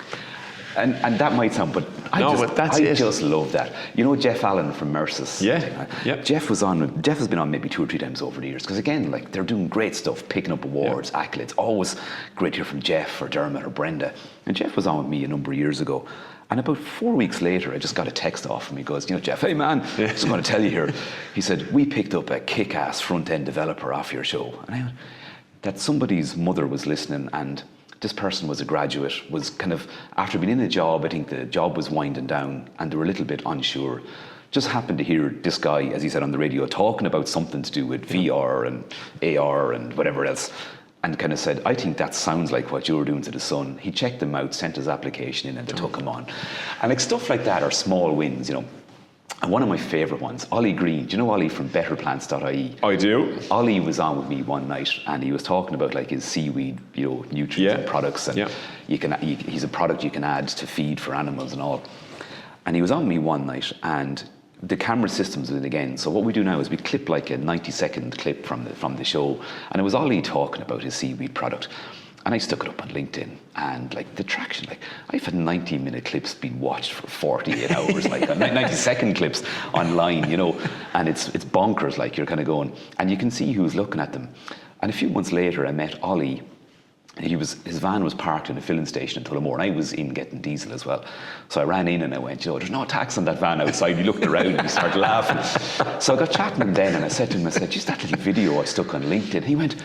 And that might sound, but I just love that. Jeff Allen from Mercis. Yeah. Jeff has been on maybe 2 or 3 times over the years, because again, they're doing great stuff, picking up awards, accolades. Always great to hear from Jeff or Dermot or Brenda. And Jeff was on with me a number of years ago. And about 4 weeks later, I just got a text off him. He goes, Jeff, hey man, just want to tell you here. He said, we picked up a kick-ass front-end developer off your show. And I went, that somebody's mother was listening, and this person was a graduate, was kind of, after being in a job, I think the job was winding down, and they were a little bit unsure. Just happened to hear this guy, as he said on the radio, talking about something to do with VR and AR and whatever else. And kind of said, I think that sounds like what you were doing to the Sun. He checked them out, sent his application in, and they took him on. And stuff like that are small wins, And one of my favourite ones, Ollie Green. Do you know Ollie from betterplants.ie? I do. Ollie was on with me one night, and he was talking about his seaweed, nutrients and products, and he's a product you can add to feed for animals and all. And he was on with me one night, and the camera systems in again. So what we do now is we clip a 90-second clip from the show, and it was Ollie talking about his seaweed product. And I stuck it up on LinkedIn, and the traction, I've had 90-minute clips being watched for 48 hours, 90-second clips online, and it's bonkers, you're kind of going, and you can see who's looking at them. And a few months later, I met Ollie. His van was parked in a filling station in Tullamore, and I was in getting diesel as well. So I ran in and I went, there's no tax on that van outside. We looked around and we started laughing. So I got chatting to him then, and I said to him, just that little video I stuck on LinkedIn. He went,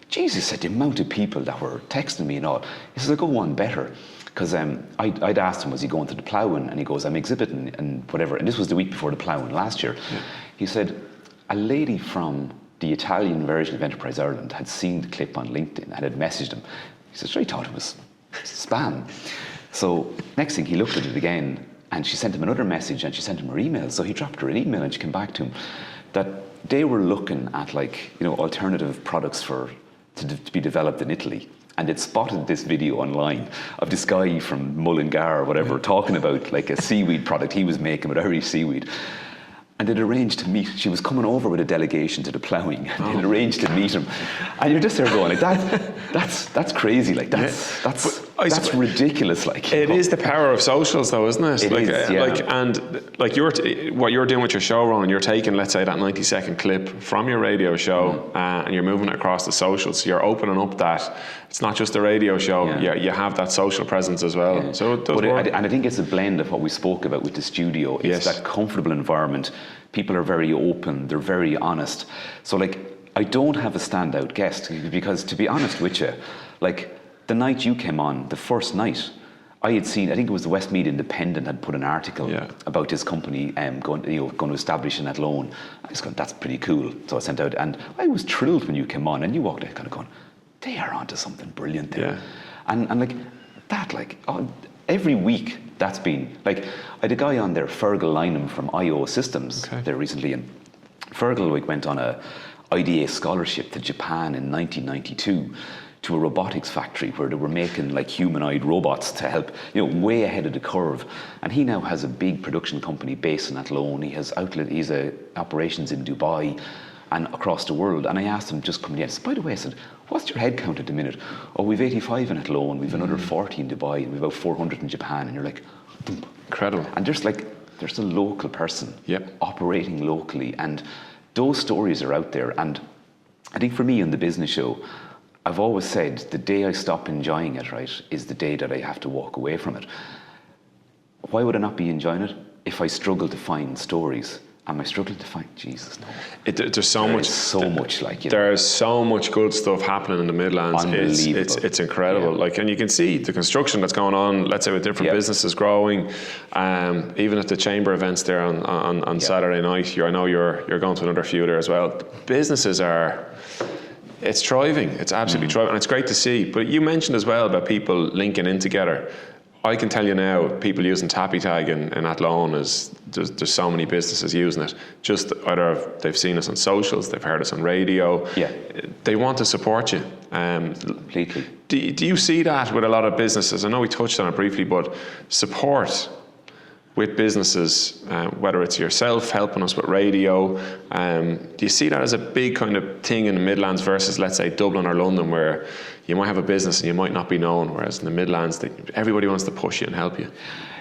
Jesus, said the amount of people that were texting me and all. He says, I go on better. Because I'd asked him, was he going to the ploughing? And he goes, I'm exhibiting and whatever. And this was the week before the ploughing last year. Yeah. He said, a lady from the Italian version of Enterprise Ireland had seen the clip on LinkedIn and had messaged him. He said, I thought it was spam. So next thing, he looked at it again, and she sent him another message, and she sent him her email. So he dropped her an email, and she came back to him that they were looking at alternative products to be developed in Italy. and they'd spotted this video online of this guy from Mullingar or whatever talking about like a seaweed product he was making with Irish seaweed. And they'd arranged to meet. She was coming over with a delegation to the ploughing, and they'd arranged to meet him. And you're just there going, like, that's crazy. Like that's ridiculous. Like it is the power of socials, though, isn't it? It like, is, yeah. Like what you're doing with your show, Ronan, you're taking, let's say, that 90-second clip from your radio show, and you're moving it across the socials. So you're opening up that it's not just a radio show. Yeah. You have that social presence as well. Yeah. So it does work. And I think it's a blend of what we spoke about with the studio. It's that comfortable environment. People are very open. They're very honest. So like, I don't have a standout guest because, to be honest with you, like the night you came on, the first night, I had seen, I think it was the Westmeath Independent had put an article about this company going to establish in Athlone. I was going, that's pretty cool. So I sent out, and I was thrilled when you came on, and you walked out kind of going, they are onto something brilliant there. Yeah. And like that, like every week that's been, like, I had a guy on there, Fergal Lynham from IO Systems there recently, and Fergal went on a IDA scholarship to Japan in 1992 to a robotics factory where they were making like humanoid robots to help, way ahead of the curve. And he now has a big production company based in Athlone. He has operations in Dubai and across the world. And I asked him just coming in, by the way, I said, what's your head count at the minute? Oh, we've 85 in Athlone, we've another 40 in Dubai, and we've about 400 in Japan. And you're like, incredible. And there's a local person operating locally. And those stories are out there. And I think for me on the business show, I've always said the day I stop enjoying it, right, is the day that I have to walk away from it. Why would I not be enjoying it if I struggle to find stories? Am I struggling to find? Jesus, no. There's so much. There's so much good stuff happening in the Midlands. Unbelievable. It's incredible. Yeah. Like, and you can see the construction that's going on. Let's say with different businesses growing. Even at the chamber events there on Saturday night, I know you're going to another few there as well. Businesses are. It's thriving. It's absolutely thriving, and it's great to see. But you mentioned as well about people linking in together. I can tell you now, people using TAPiTAG in Athlone, there's so many businesses using it. Just either they've seen us on socials, they've heard us on radio. Yeah. They want to support you. Completely. Do you see that with a lot of businesses? I know we touched on it briefly, but support with businesses, whether it's yourself helping us with radio, do you see that as a big kind of thing in the Midlands versus, let's say, Dublin or London, where you might have a business and you might not be known, whereas in the Midlands, everybody wants to push you and help you?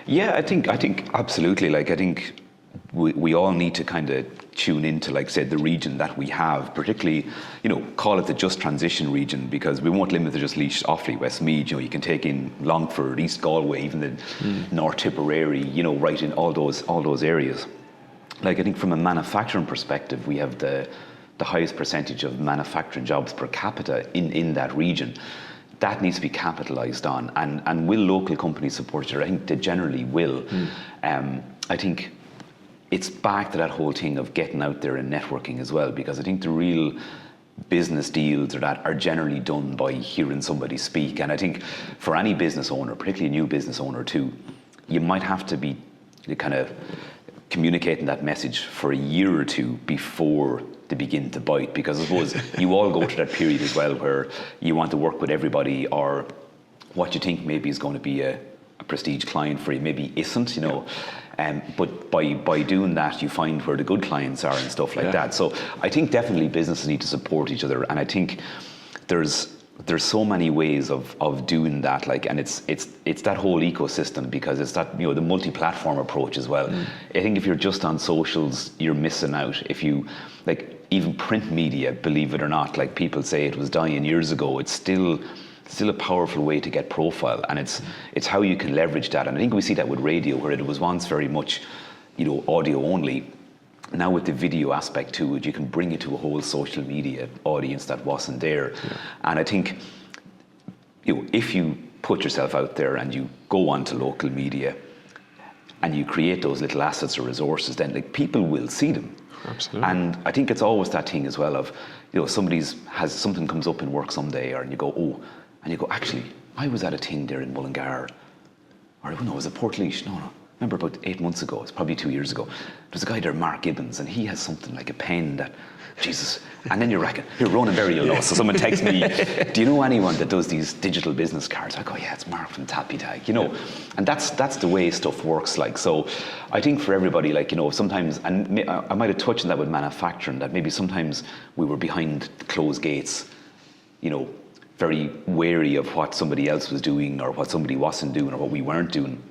Yeah, I think absolutely. Like, I think we all need to kind of tune into, like I said, the region that we have, particularly, call it the just transition region, because we won't limit to just Laois, Offaly, Westmeath. You can take in Longford, East Galway, even the North Tipperary, right in all those areas. Like, I think from a manufacturing perspective, we have the highest percentage of manufacturing jobs per capita in that region. That needs to be capitalised on, and will local companies support it? I think they generally will. I think it's back to that whole thing of getting out there and networking as well, because I think the real business deals are generally done by hearing somebody speak. And I think for any business owner, particularly a new business owner too, you might have to be kind of communicating that message for a year or two before they begin to bite, because I suppose you all go through that period as well where you want to work with everybody, or what you think maybe is going to be a prestige client for you maybe isn't, but by doing that, you find where the good clients are and stuff like that. So I think definitely businesses need to support each other, and I think there's so many ways of doing that, like, and it's that whole ecosystem, because it's that, the multi-platform approach as well. I think if you're just on socials, you're missing out. If you, like, even print media, believe it or not, like people say it was dying years ago, it's still a powerful way to get profile, and it's how you can leverage that. And I think we see that with radio, where it was once very much, audio only. Now with the video aspect to it, you can bring it to a whole social media audience that wasn't there. And I think, if you put yourself out there and you go onto local media and you create those little assets or resources, then like people will see them. Absolutely. And I think it's always that thing as well of, something comes up in work someday, and you go, actually, I was at a thing there in Mullingar, or no, it was at Portlaoise. No, remember about 8 months ago, it's probably 2 years ago, there's a guy there, Mark Gibbons, and he has something like a pen that, Jesus, and then you're racking, here, Ronan Berry will know. So someone texts me, do you know anyone that does these digital business cards? I go, yeah, it's Mark from TAPiTAG, you know. And that's the way stuff works, like. So I think for everybody, like, you know, sometimes, and I might have touched on that with manufacturing, that maybe sometimes we were behind closed gates, you know, very wary of what somebody else was doing or what somebody wasn't doing or what we weren't doing.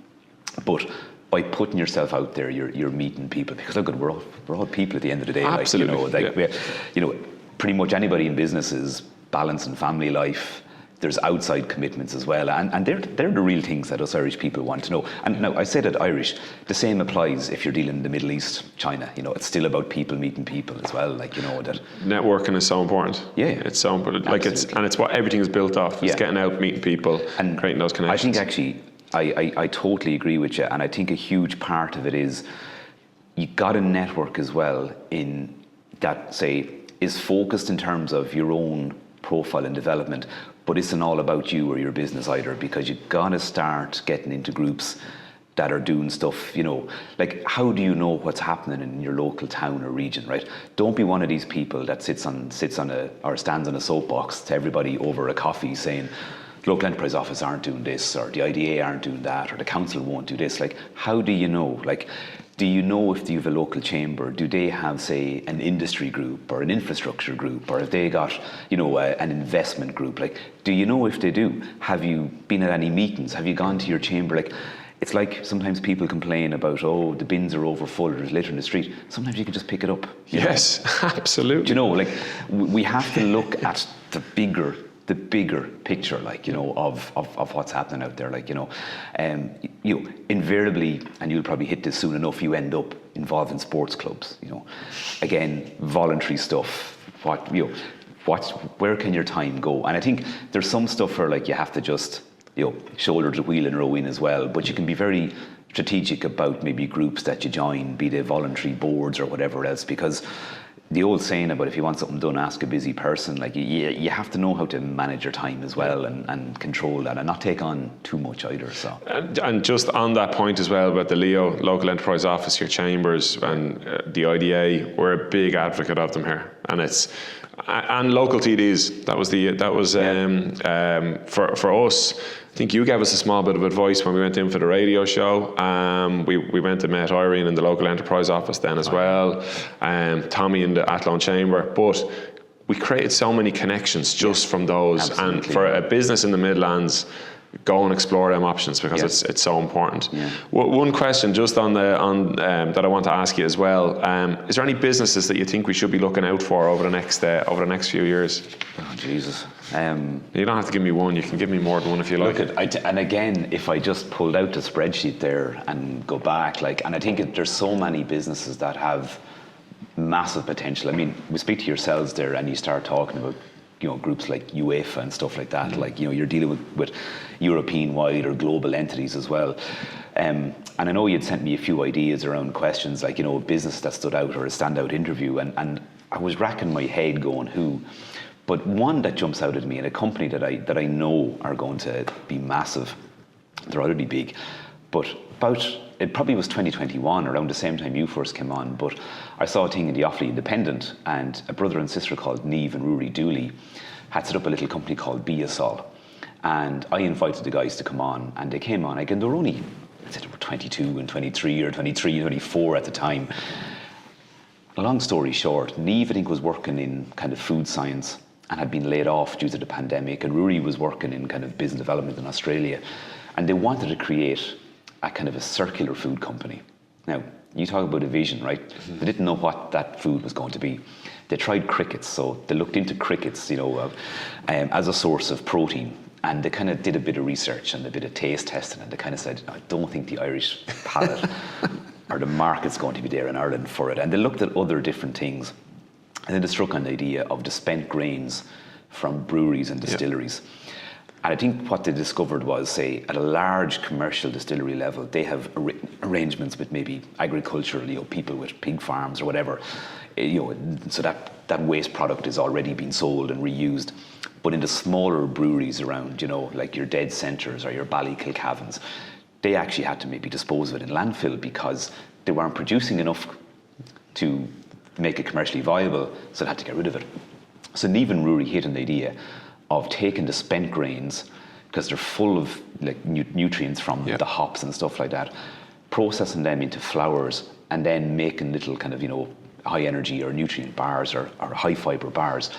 But by putting yourself out there, you're meeting people, because look, we're all people at the end of the day. Absolutely. Like, you know, pretty much anybody in business is balancing family life. There's outside commitments as well, and they're the real things that us Irish people want to know. And now I say that Irish, the same applies if you're dealing in the Middle East, China. You know, it's still about people meeting people as well. Like, you know, that networking is so important. Yeah, it's so important. Like, it's what everything is built off. It's getting out, meeting people, and creating those connections. I think actually, I totally agree with you, and I think a huge part of it is you got to network as well in that, say, is focused in terms of your own profile and development, but it's not all about you or your business either, because you got to start getting into groups that are doing stuff, you know, like, how do you know what's happening in your local town or region, right? Don't be one of these people that stands on a soapbox to everybody over a coffee saying, local enterprise office aren't doing this, or the IDA aren't doing that, or the council won't do this. Like, how do you know? Like, do you know if you have a local chamber? Do they have, say, an industry group or an infrastructure group, or have they got, you know, an investment group? Like, do you know if they do? Have you been at any meetings? Have you gone to your chamber? Like, it's like sometimes people complain about, oh, the bins are overfull, there's litter in the street. Sometimes you can just pick it up. Yes, absolutely. Do you know, like, we have to look at the bigger picture, like, you know, of what's happening out there, like, you know, invariably, and you'll probably hit this soon enough, you end up involved in sports clubs, you know, again, voluntary stuff, where can your time go? And I think there's some stuff where, like, you have to just, you know, shoulder the wheel and row in as well, but you can be very strategic about maybe groups that you join, be they voluntary boards or whatever else, because the old saying about if you want something done, ask a busy person, like, you have to know how to manage your time as well, and control that, and not take on too much either. So, and just on that point as well about the LEO, local enterprise office, your chambers, and the IDA, we're a big advocate of them here, and it's and local TDs. That was for us. I think you gave us a small bit of advice when we went in for the radio show. We went and met Irene in the local enterprise office then as well, Tommy in the Athlone chamber. But we created so many connections just from those. Absolutely. And for a business in the Midlands, go and explore them options, because it's so important. Yeah. One question just on that I want to ask you as well. Is there any businesses that you think we should be looking out for over the next few years? Oh, Jesus. You don't have to give me one. You can give me more than one if you like. And again, if I just pulled out the spreadsheet there and go back, like, and I think there's so many businesses that have massive potential. I mean, we speak to yourselves there, and you start talking about, you know, groups like UEFA and stuff like that. Mm-hmm. Like, you know, you're dealing with European-wide or global entities as well. And I know you'd sent me a few ideas around questions, like, you know, a business that stood out or a standout interview, and I was racking my head going, who? But one that jumps out at me, and a company that I know are going to be massive. They're already big, but it probably was 2021, around the same time you first came on, but I saw a thing in the Offaly Independent, and a brother and sister called Niamh and Rory Dooley had set up a little company called BSL, and I invited the guys to come on, and they came on. Again, they were only, I said they were 22 and 23 or 23, 24 at the time. Long story short, Niamh, I think, was working in kind of food science and had been laid off due to the pandemic, and Rory was working in kind of business development in Australia, and they wanted to create a kind of a circular food company. Now, you talk about a vision, right? Mm-hmm. They didn't know what that food was going to be. They tried crickets, so they looked into crickets, you know, as a source of protein, and they kind of did a bit of research and a bit of taste testing, and they kind of said, I don't think the Irish palate or the market's going to be there in Ireland for it. And they looked at other different things, and then they struck on the idea of the spent grains from breweries and distilleries. Yep. And I think what they discovered was, say, at a large commercial distillery level, they have arrangements with maybe agricultural, you know, people with pig farms or whatever, you know, so that waste product is already being sold and reused. But in the smaller breweries around, you know, like your Dead Centres or your Ballykilcavans, they actually had to maybe dispose of it in landfill because they weren't producing enough to make it commercially viable, so they had to get rid of it. So Niamh and Rory hit an idea of taking the spent grains, because they're full of like nutrients from the hops and stuff like that, processing them into flours, and then making little kind of, high energy or nutrient bars or high fiber bars.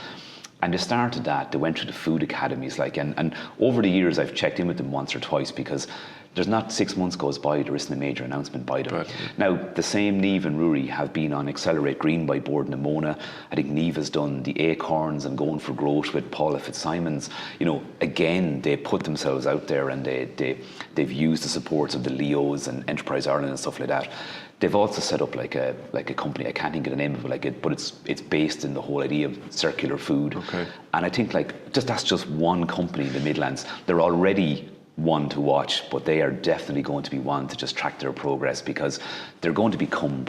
And they started that. They went through the food academies, and over the years I've checked in with them once or twice, because there's not 6 months goes by there isn't a major announcement by them. Right. Now, the same Niamh and Rory have been on Accelerate Green by Board and Mona. I think Niamh has done the Acorns and Going for Growth with Paula Fitzsimons. Again, they put themselves out there, and they've used the supports of the Leos and Enterprise Ireland and stuff like that. They've also set up like a company, I can't think of the name of it, but it's based in the whole idea of circular food. Okay. And I think that's just one company in the Midlands. They're already one to watch, but they are definitely going to be one to just track their progress, because they're going to become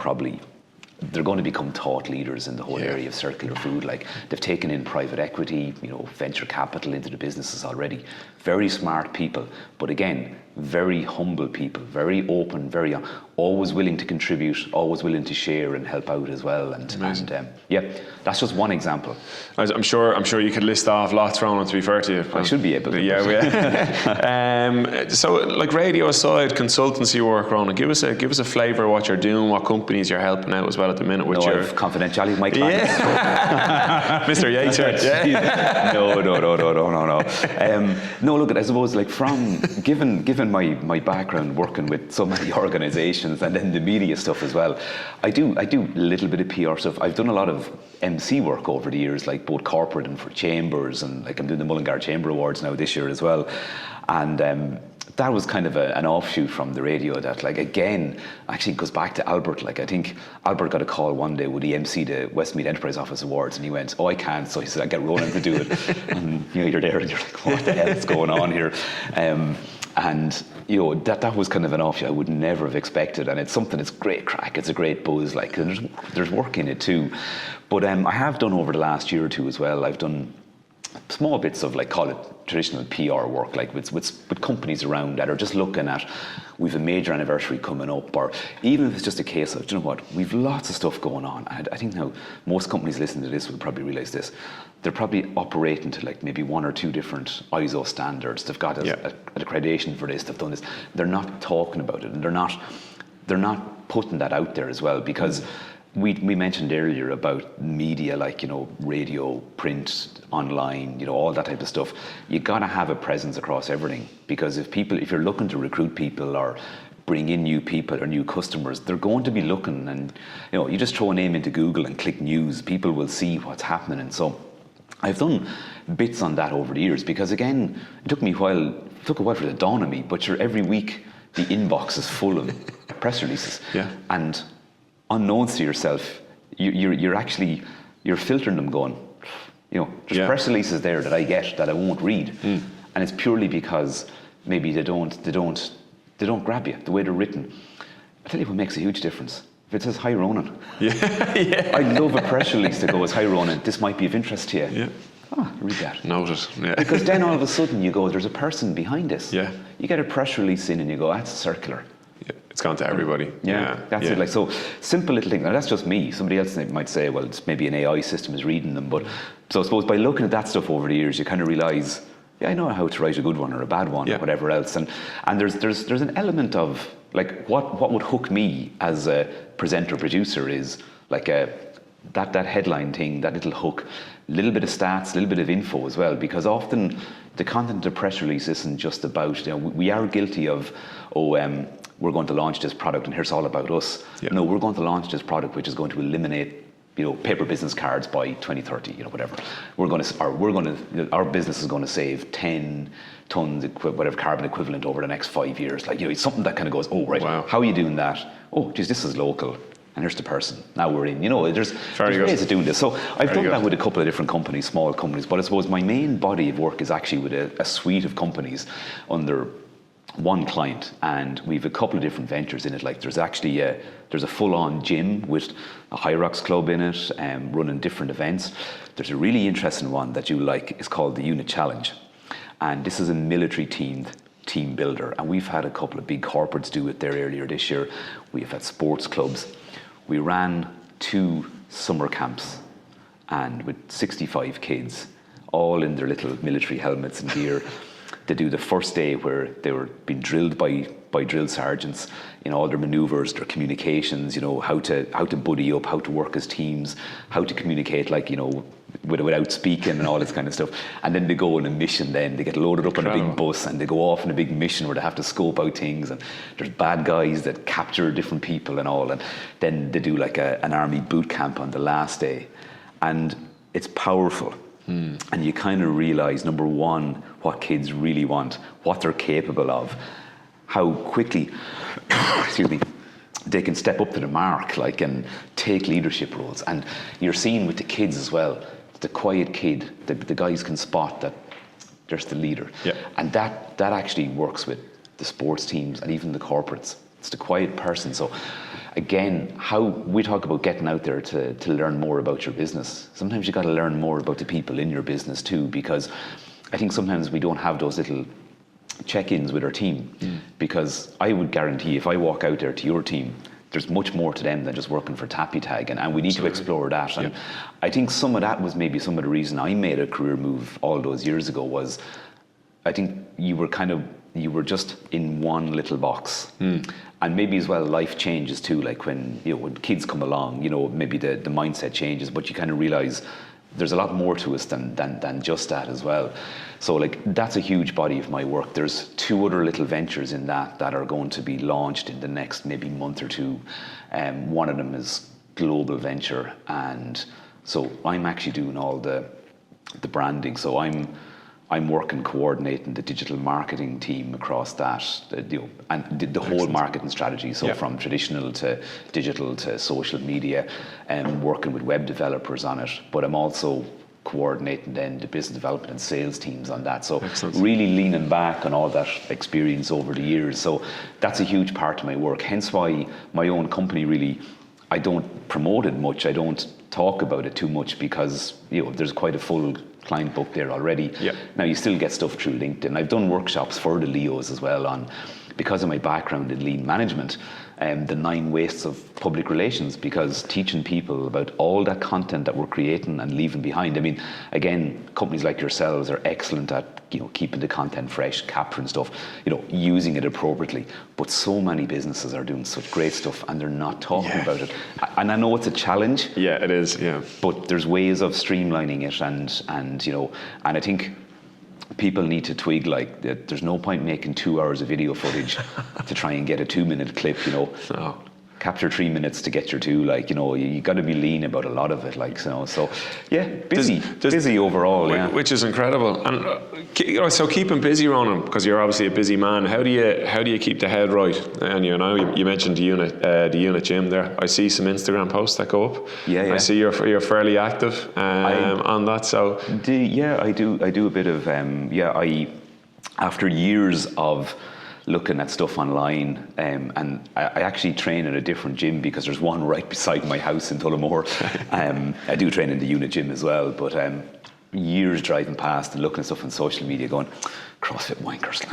thought leaders in the whole area of circular food. Like, they've taken in private equity, venture capital into the businesses already. Very smart people, but again, very humble people, very open, very always willing to contribute, always willing to share and help out as well. And that's just one example. I'm sure you could list off lots, Ronan, to be fair to you. I should be able to. Yeah. So, like, radio aside, consultancy work, Ronan, give us a flavour of what you're doing, what companies you're helping out as well at the minute. I have confidentiality with my clients. Yeah. Mr. Yates. No, look, I suppose, like, from given my background working with so many organisations and then the media stuff as well, I do a little bit of PR stuff. I've done a lot of MC work over the years, like both corporate and for chambers, and like I'm doing the Mullingar Chamber Awards now this year as well. And that was kind of an offshoot from the radio that, like, again, actually goes back to Albert. Like, I think Albert got a call one day, would he MC the Westmeath Enterprise Office Awards? And he went, I can't. So he said, I get Ronan to do it. And you're there and you're like, what the hell is going on here? And that was kind of an offshoot I would never have expected, and it's something. It's great crack. It's a great buzz. Like, there's work in it too. But I have done over the last year or two as well. I've done small bits of, like, call it traditional PR work, like with companies around that are just looking at, we've a major anniversary coming up, or even if it's just a case of, we've lots of stuff going on. And I think now most companies listening to this will probably realise this. They're probably operating to, like, maybe one or two different ISO standards. They've got an accreditation for this. They've done this. They're not talking about it, and they're not putting that out there as well, because we mentioned earlier about media, like, radio, print, online, all that type of stuff. You got to have a presence across everything, because if you're looking to recruit people or bring in new people or new customers, they're going to be looking, and you just throw a name into Google and click news, people will see what's happening. And so I've done bits on that over the years, because again, it took a while for it to dawn on me, but every week the inbox is full of press releases. Yeah. And unknowns to yourself, you're filtering them, going, there's press releases there that I get that I won't read, and it's purely because maybe they don't grab you the way they're written. I tell you what makes a huge difference. If it says, "Hi, Ronan," I'd love a press release that goes, "Hi, Ronan, this might be of interest to you." Yeah. Read that. Noted. Yeah. Because then all of a sudden you go, there's a person behind this. Yeah. You get a press release in and you go, that's circular. It's gone to everybody. That's it. Like, so simple little thing. Now, that's just me. Somebody else might say, well, it's maybe an AI system is reading them. But so I suppose by looking at that stuff over the years, you kind of realise, I know how to write a good one or a bad one or whatever else. And there's an element of, like, what would hook me as a presenter producer is like that headline thing, that little hook, a little bit of stats, a little bit of info as well, because often the content of the press release isn't just about, we are guilty of, we're going to launch this product and here's all about us. Yep. No, we're going to launch this product which is going to eliminate, paper business cards by 2030, whatever. Our business is going to save 10 tons, whatever carbon equivalent over the next 5 years. Like, it's something that kind of goes, wow. How are you doing that? Oh, geez, this is local. And here's the person. Now we're in. There's ways of doing this. So I've done that with a couple of different companies, small companies. But I suppose my main body of work is actually with a suite of companies under one client, and we've a couple of different ventures in it. Like, there's actually there's a full-on gym with a High Rocks club in it, running different events. There's a really interesting one that you like. It's called the Unit Challenge, and this is a military-themed team builder. And we've had a couple of big corporates do it there earlier this year. We've had sports clubs. We ran 2 summer camps, and with 65 kids, all in their little military helmets and gear. They do the first day where they were being drilled by drill sergeants in all their manoeuvres, their communications, how to buddy up, how to work as teams, how to communicate, without speaking and all this kind of stuff. And then they go on a mission. Then they get loaded up on a big bus and they go off on a big mission where they have to scope out things, and there's bad guys that capture different people and all. And then they do like an army boot camp on the last day, and it's powerful. And you kind of realize, number one, what kids really want, what they're capable of, how quickly excuse me, they can step up to the mark, and take leadership roles. And you're seeing with the kids as well, the quiet kid, the guys can spot that there's the leader. Yeah. And that actually works with the sports teams and even the corporates. It's the quiet person. So again, how we talk about getting out there to learn more about your business. Sometimes you got to learn more about the people in your business too, because I think sometimes we don't have those little check-ins with our team. Because I would guarantee if I walk out there to your team, there's much more to them than just working for TAPiTAG, and we need to explore that. And I think some of that was maybe some of the reason I made a career move all those years ago. Was I think you were just in one little box. And maybe as well life changes too, like when kids come along, maybe the mindset changes, but you kind of realize there's a lot more to us than just that as well. So that's a huge body of my work. There's 2 other little ventures in that are going to be launched in the next maybe month or 2. One of them is global venture, and so I'm actually doing all the branding. So I'm working coordinating the digital marketing team across that, and the whole marketing strategy. So from traditional to digital to social media, and working with web developers on it. But I'm also coordinating then the business development and sales teams on that. So really leaning back on all that experience over the years. So that's a huge part of my work. Hence why my own company really, I don't promote it much. I don't talk about it too much, because there's quite a full client book there already. Now you still get stuff through LinkedIn. I've done workshops for the Leos as well on, because of my background in lean management, the 9 wastes of public relations, because teaching people about all that content that we're creating and leaving behind. I mean, again, companies like yourselves are excellent at keeping the content fresh, capturing stuff, using it appropriately. But so many businesses are doing such great stuff and they're not talking about it. And I know it's a challenge. Yeah, it is. Yeah. But there's ways of streamlining it, and I think people need to twig that there's no point making 2 hours of video footage to try and get a 2-minute clip. No. Capture 3 minutes to get your 2. You got to be lean about a lot of it. So yeah, busy overall. Which is incredible. And so keeping busy, Ronan, because you're obviously a busy man. How do you keep the head right? And you mentioned the unit gym there. I see some Instagram posts that go up. Yeah. I see you're fairly active on that. So I do a bit of after years of looking at stuff online, and I actually train at a different gym, because there's one right beside my house in Tullamore. I do train in the unit gym as well, but years driving past and looking at stuff on social media going, CrossFit wankers.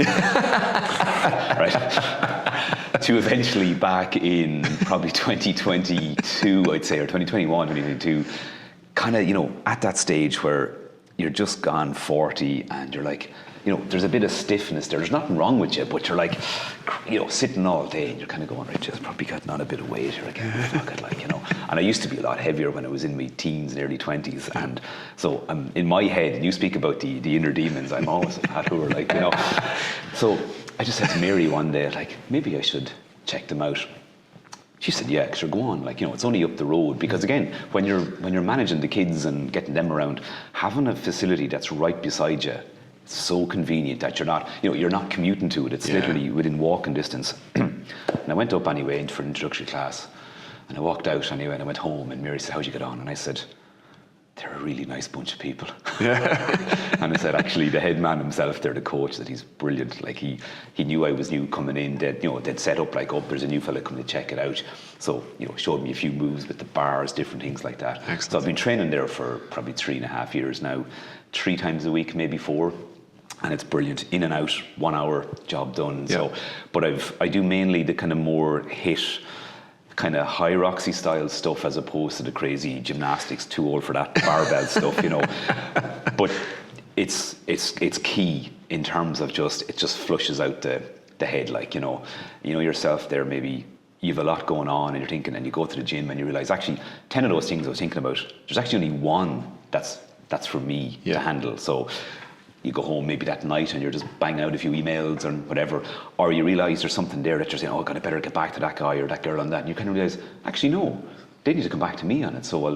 Right? To eventually back in probably 2022, I'd say, or 2021, 2022, kind of, at that stage where you're just gone 40 and you're like, there's a bit of stiffness there. There's nothing wrong with you, but you're like, sitting all day and you're kind of going, right, just probably getting on a bit of weight here again. Fuck it, And I used to be a lot heavier when I was in my teens and early 20s. And so in my head, and you speak about the inner demons, I'm always a fat whore, So I just said to Mary one day, maybe I should check them out. She said, yeah, sure, go on. It's only up the road. Because again, when you're managing the kids and getting them around, having a facility that's right beside you, it's so convenient that you're not commuting to it. It's literally within walking distance. And I went up anyway for an introductory class, and I walked out anyway, and I went home, and Mary said, how'd you get on? And I said, they're a really nice bunch of people. And I said, actually, the head man himself, they're the coach, that he's brilliant. He knew I was new coming in. They'd set up there's a new fella coming to check it out. So, showed me a few moves with the bars, different things like that. Excellent. So I've been training there for probably 3.5 years now, 3 times a week, maybe 4. and it's brilliant. In and out, 1 hour, job done. Yeah. So, but I do mainly the kind of more HIIT, kind of high Roxy style stuff, as opposed to the crazy gymnastics. Too old for that barbell stuff, you know. But it's key in terms of it just flushes out the head, like, you know yourself there, maybe you have a lot going on and you're thinking, and you go to the gym and you realize actually 10 of those things I was thinking about, there's actually only one that's for me to handle. So you go home maybe that night and you're just banging out a few emails or whatever, or you realize there's something there that you're saying, oh God, I better get back to that guy or that girl on that, and you kind of realize, actually no, they need to come back to me on it. So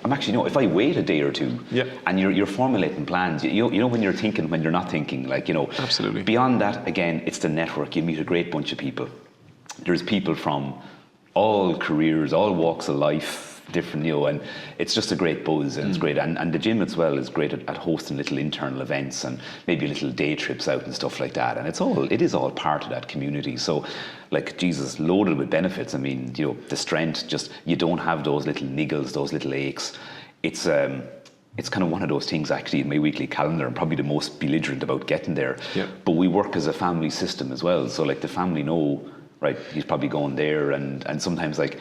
I'm actually, no, if I wait a day or two, and you're formulating plans, you know when you're thinking, when you're not thinking, like, you know. Absolutely. Beyond that, again, it's the network. You meet a great bunch of people. There's people from all careers, all walks of life, different, you know, and it's just a great buzz, and it's great. And the gym as well is great at hosting little internal events and maybe little day trips out and stuff like that. And it is all part of that community. So, like, Jesus, loaded with benefits. I mean, you know, the strength, just, you don't have those little niggles, those little aches. It's kind of one of those things actually in my weekly calendar. I'm probably the most belligerent about getting there. Yeah. But we work as a family system as well. So, like, the family know, right, he's probably going there, and sometimes, like,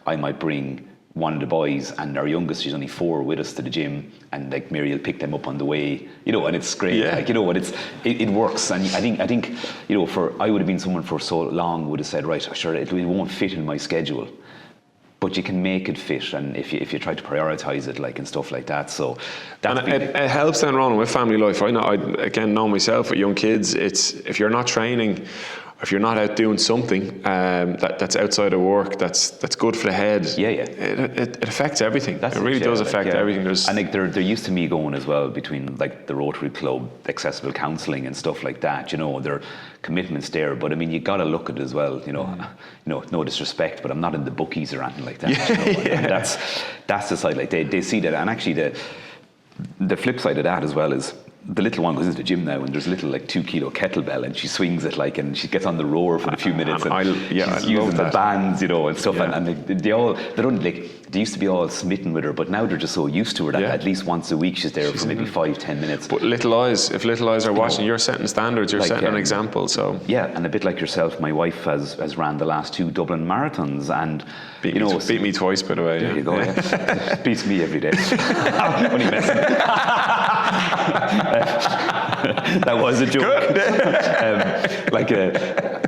I might bring one of the boys, and our youngest, she's only 4, with us to the gym, and like Mary will pick them up on the way, you know, and it's great. Like, you know, and it works. And I think, you know, I would have been someone for so long would have said, right, sure, it won't fit in my schedule, but you can make it fit, and if you try to prioritize it, like, and stuff like that. So it helps then, Ronan, with family life. I know myself with young kids, it's, if you're not training, if you're not out doing something that's outside of work, that's good for the head. It affects everything. It really does affect everything. And like they're used to me going as well between, like, the Rotary Club, accessible counselling and stuff like that. You know, there are commitments there, but I mean, you got to look at it as well. You know, no disrespect, but I'm not in the bookies or anything like that. You know? And that's the side. Like, they see that, and actually the flip side of that as well is, the little one goes into the gym now, and there's a little, like, 2 kilo kettlebell, and she swings it, like, and she gets on the rower for a few minutes, and she's using the bands, you know, and stuff. And they used to be all smitten with her, but now they're just so used to her that at least once a week she's there for maybe 5-10 minutes. But if little eyes are watching, you're setting standards, you're setting an example. So and a bit like yourself, my wife has ran the last 2 Dublin marathons, and beat me twice, by the way. There you go. Beats me every day. Only messing. That was a joke.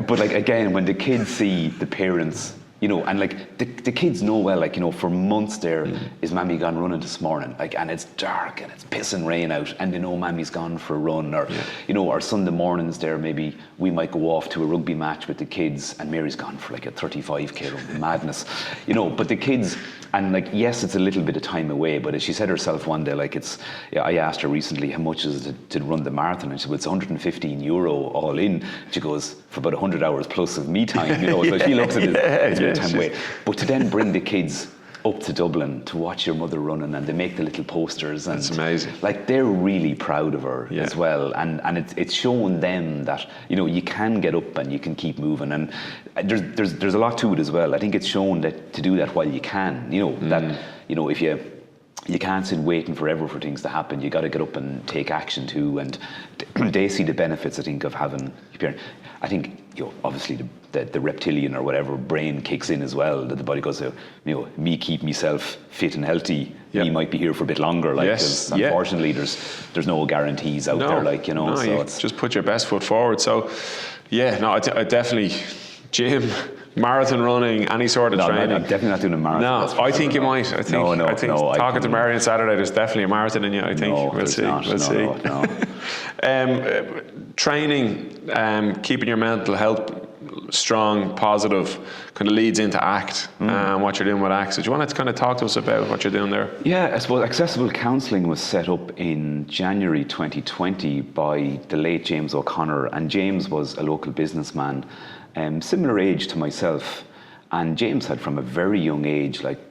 But like, again, when the kids see the parents, you know, and like the kids know well, like, you know, for months there, is Mammy gone running this morning, like, and it's dark and it's pissing rain out, and they know Mammy's gone for a run, or you know, or Sunday mornings there, maybe we might go off to a rugby match with the kids, and Mary's gone for like a 35k run. Madness, you know. But the kids, and like, yes, it's a little bit of time away, but as she said herself one day, like, I asked her recently how much is it to run the marathon, and she said, well, it's €115 all in. She goes, for about 100 hours plus of me time, you know. So she looks at it as a bit of time away. But to then bring the kids up to Dublin to watch your mother running, and they make the little posters, and it's amazing. Like, they're really proud of her as well, and it's showing them that, you know, you can get up and you can keep moving, and there's a lot to it as well. I think it's shown that to do that while you can, you know, that, you know, if you can't sit waiting forever for things to happen. You got to get up and take action too, and they see the benefits, I think, of having your parent. I think, you know, obviously the reptilian or whatever brain kicks in as well, that the body goes, you know, me keep myself fit and healthy, me might be here for a bit longer, like, unfortunately there's no guarantees out there, like, you know. So it's just put your best foot forward. So I definitely, gym, marathon running, any sort of training. I'm definitely not doing a marathon. No, I think you might. I think talking to Mary on Saturday, there's definitely a marathon in you, I think. We'll see. No. Training, keeping your mental health strong, positive, kind of leads into ACT, what you're doing with ACT. So do you want to kind of talk to us about what you're doing there? Yeah, I suppose accessible counselling was set up in January 2020 by the late James O'Connor, and James was a local businessman, similar age to myself, and James had from a very young age, like,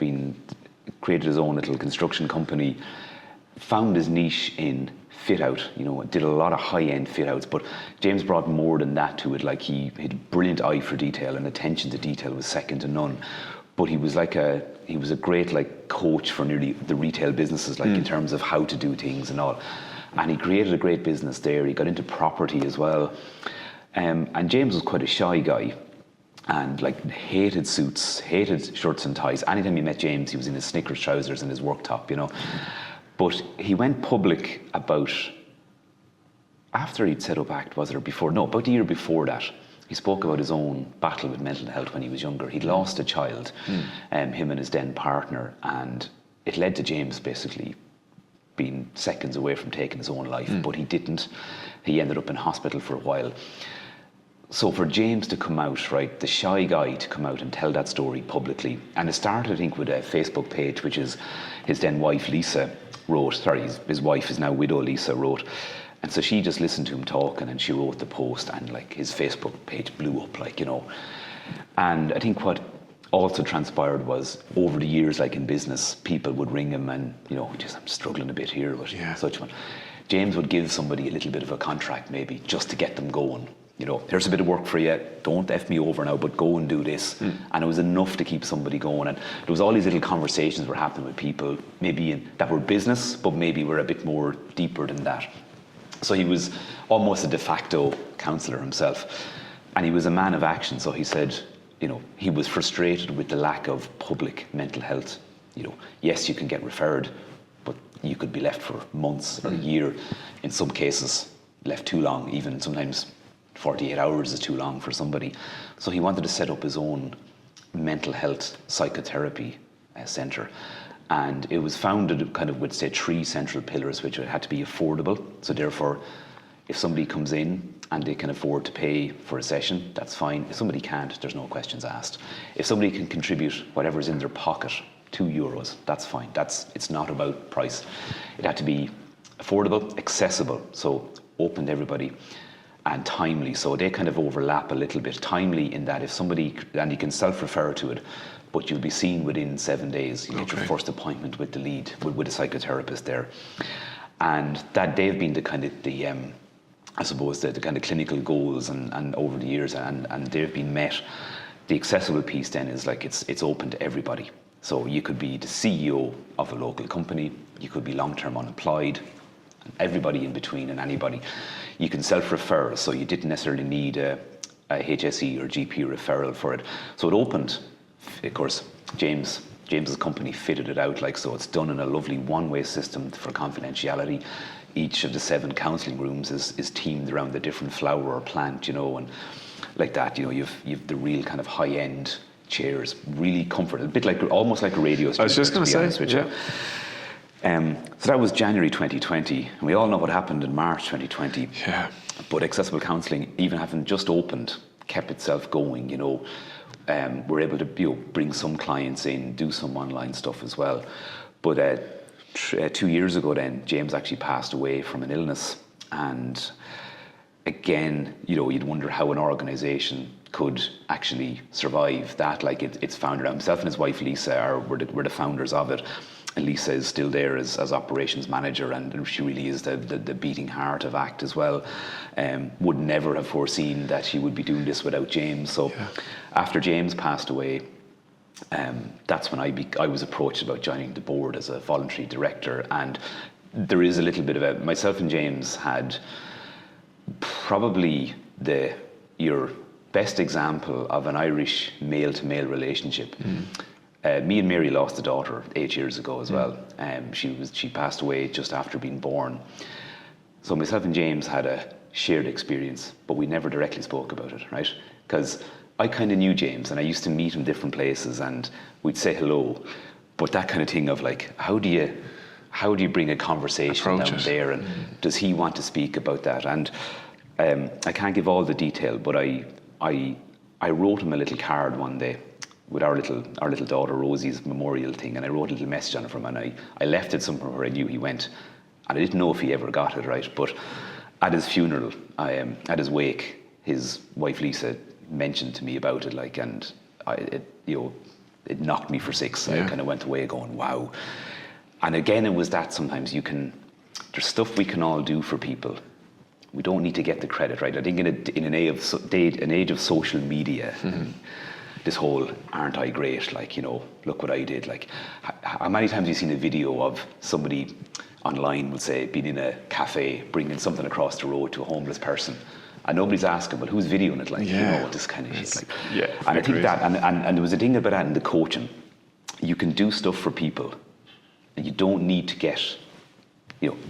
created his own little construction company, found his niche in fit out, you know, did a lot of high-end fit outs, but James brought more than that to it. Like, he had a brilliant eye for detail, and attention to detail was second to none. but he was a great like coach for nearly the retail businesses, like in terms of how to do things and all. And he created a great business there. He got into property as well. And James was quite a shy guy, and like hated suits, hated shirts and ties. Anytime you met James, he was in his Snickers trousers and his work top, you know. But he went public about, after he'd set up ACT, was it, or before? No, about a year before that. He spoke about his own battle with mental health when he was younger. He'd lost a child, him and his then partner, and it led to James basically being seconds away from taking his own life, but he didn't. He ended up in hospital for a while. So for James to come out, right, the shy guy to come out and tell that story publicly, and it started, I think, with a Facebook page, which is his then wife, Lisa, wrote, sorry, his wife is now widow, Lisa, wrote. And so she just listened to him talking and she wrote the post, and like his Facebook page blew up, like, you know. And I think what also transpired was over the years, like in business, people would ring him and, you know, just, I'm struggling a bit here, but such one. James would give somebody a little bit of a contract maybe just to get them going. You know, here's a bit of work for you, don't F me over now, but go and do this. And it was enough to keep somebody going. And there was all these little conversations were happening with people, maybe that were business, but maybe were a bit more deeper than that. So he was almost a de facto counsellor himself. And he was a man of action. So he said, you know, he was frustrated with the lack of public mental health. You know, yes, you can get referred, but you could be left for months or a year. In some cases, left too long, even sometimes 48 hours is too long for somebody. So he wanted to set up his own mental health psychotherapy centre. And it was founded kind of with, say, 3 central pillars, which had to be affordable. So therefore, if somebody comes in and they can afford to pay for a session, that's fine. If somebody can't, there's no questions asked. If somebody can contribute whatever's in their pocket, €2, that's fine. It's not about price. It had to be affordable, accessible, so open to everybody, and timely. So they kind of overlap a little bit. Timely in that if somebody, and you can self-refer to it, but you'll be seen within 7 days. You get your first appointment with the lead, with a psychotherapist there. And that they've been the kind of I suppose the kind of clinical goals and over the years, and they've been met. The accessible piece then is like it's open to everybody. So you could be the CEO of a local company, you could be long-term unemployed, everybody in between and anybody. You can self-refer, so you didn't necessarily need a HSE or GP referral for it. So it opened. Of course, James's company fitted it out like so. It's done in a lovely one-way system for confidentiality. Each of the 7 counselling rooms is teamed around the different flower or plant, you know, and like that. You know, you've the real kind of high-end chairs, really comfortable, a bit like almost like a radio studio. I was just going to say, yeah. So that was January 2020, and we all know what happened in March 2020. Yeah. But accessible counselling, even having just opened, kept itself going. You know. We're able to bring some clients in, do some online stuff as well. But 2 years ago then, James actually passed away from an illness. And again, you know, you'd wonder how an organisation could actually survive that. Like it's founded, himself and his wife Lisa were the founders of it. And Lisa is still there as operations manager, and she really is the beating heart of ACT as well. Would never have foreseen that she would be doing this without James. So after James passed away, that's when I was approached about joining the board as a voluntary director. And there is a little bit of myself and James had probably your best example of an Irish male-to-male relationship. Me and Mary lost a daughter 8 years ago as well. She passed away just after being born. So myself and James had a shared experience, but we never directly spoke about it, right? Because I kind of knew James, and I used to meet him different places, and we'd say hello. But that kind of thing of like, how do you bring a conversation down there, and does he want to speak about that? And I can't give all the detail, but I wrote him a little card one day with our little daughter Rosie's memorial thing, and I wrote a little message on it from him, and I left it somewhere where I knew he went, and I didn't know if he ever got it, right? But at his funeral, at his wake, his wife Lisa mentioned to me about it, like, and it knocked me for 6. I kind of went away going, wow. And again, it was that sometimes there's stuff we can all do for people. We don't need to get the credit, right? I think in an age of social media. this whole, aren't I great? Like, look what I did. Like, how many times have you seen a video of somebody online, would say, being in a cafe, bringing something across the road to a homeless person, and nobody's asking, well, who's videoing it? Like, this kind of shit. Like, and I think that, and there was a thing about that in the coaching. You can do stuff for people, and you don't need to get,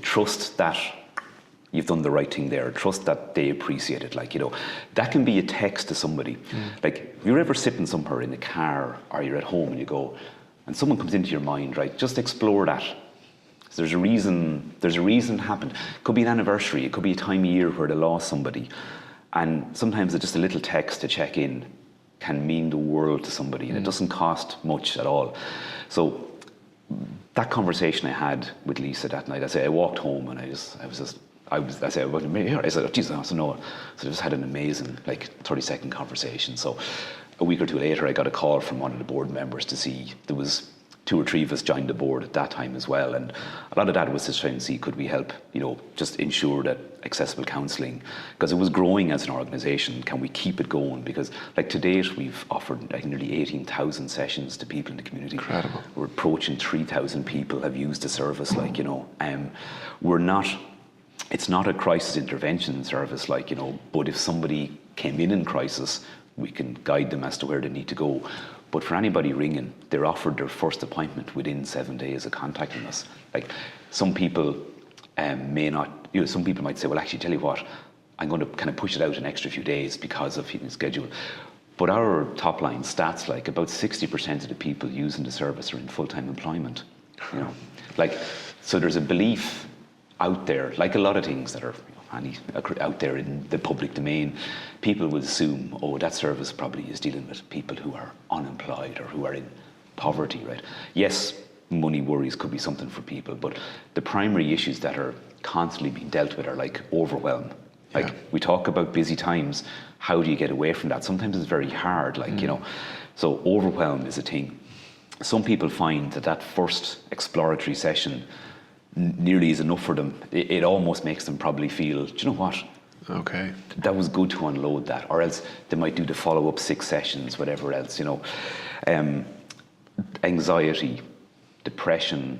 trust that you've done the right thing there. Trust that they appreciate it. Like, that can be a text to somebody. Like, if you're ever sitting somewhere in the car or you're at home and you go, and someone comes into your mind, right? Just explore that. So there's a reason it happened. It could be an anniversary. It could be a time of year where they lost somebody. And sometimes just a little text to check in can mean the world to somebody, and it doesn't cost much at all. So that conversation I had with Lisa that night, I walked home and I said, I wasn't here. I said, oh, Jesus, I said, no. So I just had an amazing, 30-second conversation. So a week or two later, I got a call from one of the board members to see there was 2 or 3 of us joined the board at that time as well. And a lot of that was to try and see, could we help, just ensure that accessible counselling, because it was growing as an organisation, can we keep it going? Because to date, we've offered nearly 18,000 sessions to people in the community. Incredible. We're approaching 3,000 people have used the service, we're not, it's not a crisis intervention service, but if somebody came in crisis, we can guide them as to where they need to go. But for anybody ringing, they're offered their first appointment within 7 days of contacting us. Some people may not, some people might say, well, actually, tell you what, I'm going to kind of push it out an extra few days because of schedule. But our top line stats, about 60% of the people using the service are in full-time employment. So there's a belief out there, like a lot of things that are out there in the public domain, people will assume, oh, that service probably is dealing with people who are unemployed or who are in poverty, right? Yes, money worries could be something for people, but the primary issues that are constantly being dealt with are overwhelm. We talk about busy times, how do you get away from that? Sometimes it's very hard, so overwhelm is a thing. Some people find that first exploratory session nearly is enough for them. It almost makes them probably feel, do you know what? Okay. That was good to unload that, or else they might do the follow-up 6 sessions, whatever else, Anxiety, depression,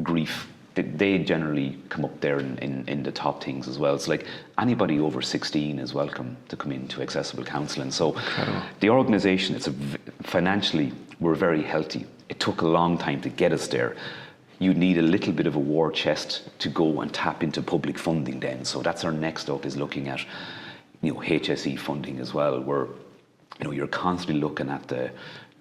grief, they generally come up there in the top things as well. It's anybody over 16 is welcome to come into accessible counselling. So incredible. The organisation, financially, we're very healthy. It took a long time to get us there. You need a little bit of a war chest to go and tap into public funding then. So that's our next up, is looking at, HSE funding as well, where, you're constantly looking at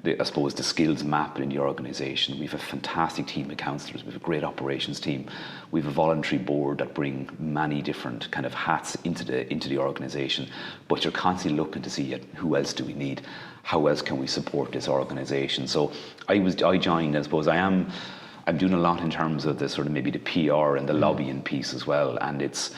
I suppose, the skills map in the organisation. We have a fantastic team of counsellors. We have a great operations team. We have a voluntary board that bring many different kind of hats into the organisation. But you're constantly looking to see who else do we need? How else can we support this organisation? So I joined, I suppose, I'm doing a lot in terms of the sort of maybe the PR and the lobbying piece as well, and it's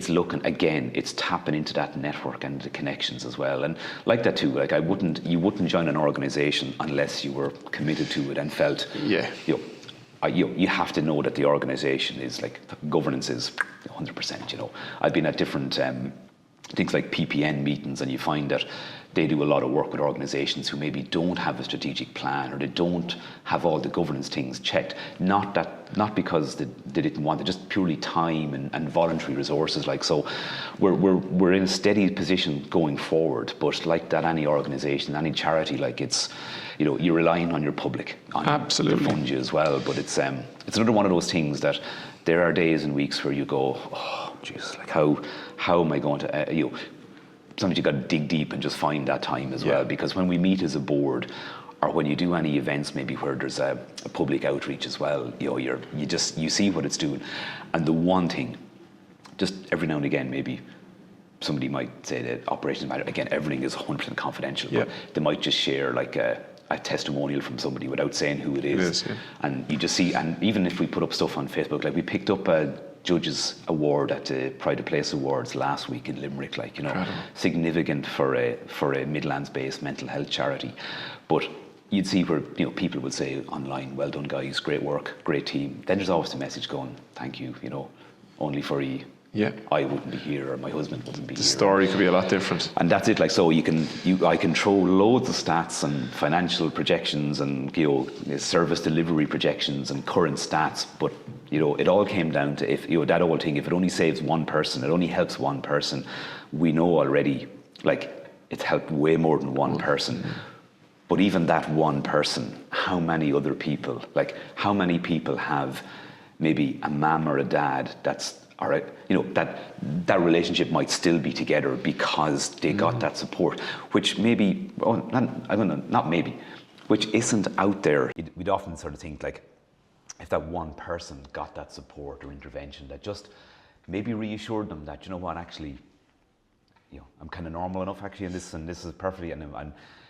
looking, again, it's tapping into that network and the connections as well, and like that too. You wouldn't join an organisation unless you were committed to it and felt, you have to know that the organisation is governance is 100%. I've been at different things like PPN meetings, and you find that they do a lot of work with organisations who maybe don't have a strategic plan, or they don't have all the governance things checked. Not because they didn't want it, just purely time and voluntary resources. So we're in a steady position going forward. But like that, any organisation, any charity, it's you're relying on your public, on absolutely to fund you as well. But it's another one of those things that there are days and weeks where you go, oh, jeez, how am I going to sometimes you got to dig deep and just find that time as well, because when we meet as a board, or when you do any events maybe where there's a public outreach as well, you see what it's doing. And the one thing, just every now and again, maybe somebody might say that operations matter. Again, everything is 100% confidential, but they might just share a testimonial from somebody without saying who it is. And you just see, and even if we put up stuff on Facebook, we picked up a Judges Award at the Pride of Place Awards last week in Limerick, significant for a Midlands-based mental health charity. But you'd see where people would say online, "Well done, guys, great work, great team." Then there's always the message going, "Thank you, only for you." Yeah. I wouldn't be here, or my husband wouldn't be here. The story could be a lot different. And that's it. Like, so I can throw loads of stats and financial projections and, you know, service delivery projections and current stats. But, you know, it all came down to, if, you know, that old thing, if it only saves one person, it only helps one person, we know already, like, it's helped way more than one person. But even that one person, how many other people, like, how many people have maybe a mum or a dad that's, all right, you know, that relationship might still be together because they got that support, which maybe, I don't know, not maybe, which isn't out there. We'd often sort of think, like, if that one person got that support or intervention that just maybe reassured them that, you know what, actually, you know, I'm kind of normal enough actually in this, and this is perfectly, and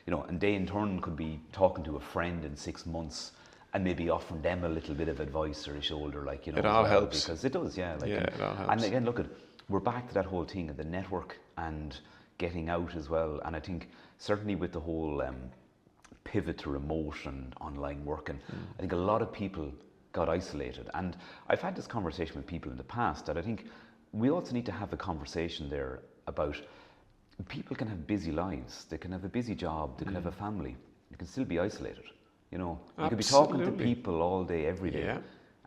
you know, and they in turn could be talking to a friend in 6 months and maybe offering them a little bit of advice or a shoulder, like, you know. It all helps. Because it does, yeah. Like, yeah, it all helps. And again, look, we're back to that whole thing of the network and getting out as well. And I think certainly with the whole pivot to remote and online working, I think a lot of people got isolated. And I've had this conversation with people in the past that I think we also need to have a conversation there about people can have busy lives. They can have a busy job. They can have a family. You can still be isolated. You know, you could be talking to people all day, every day,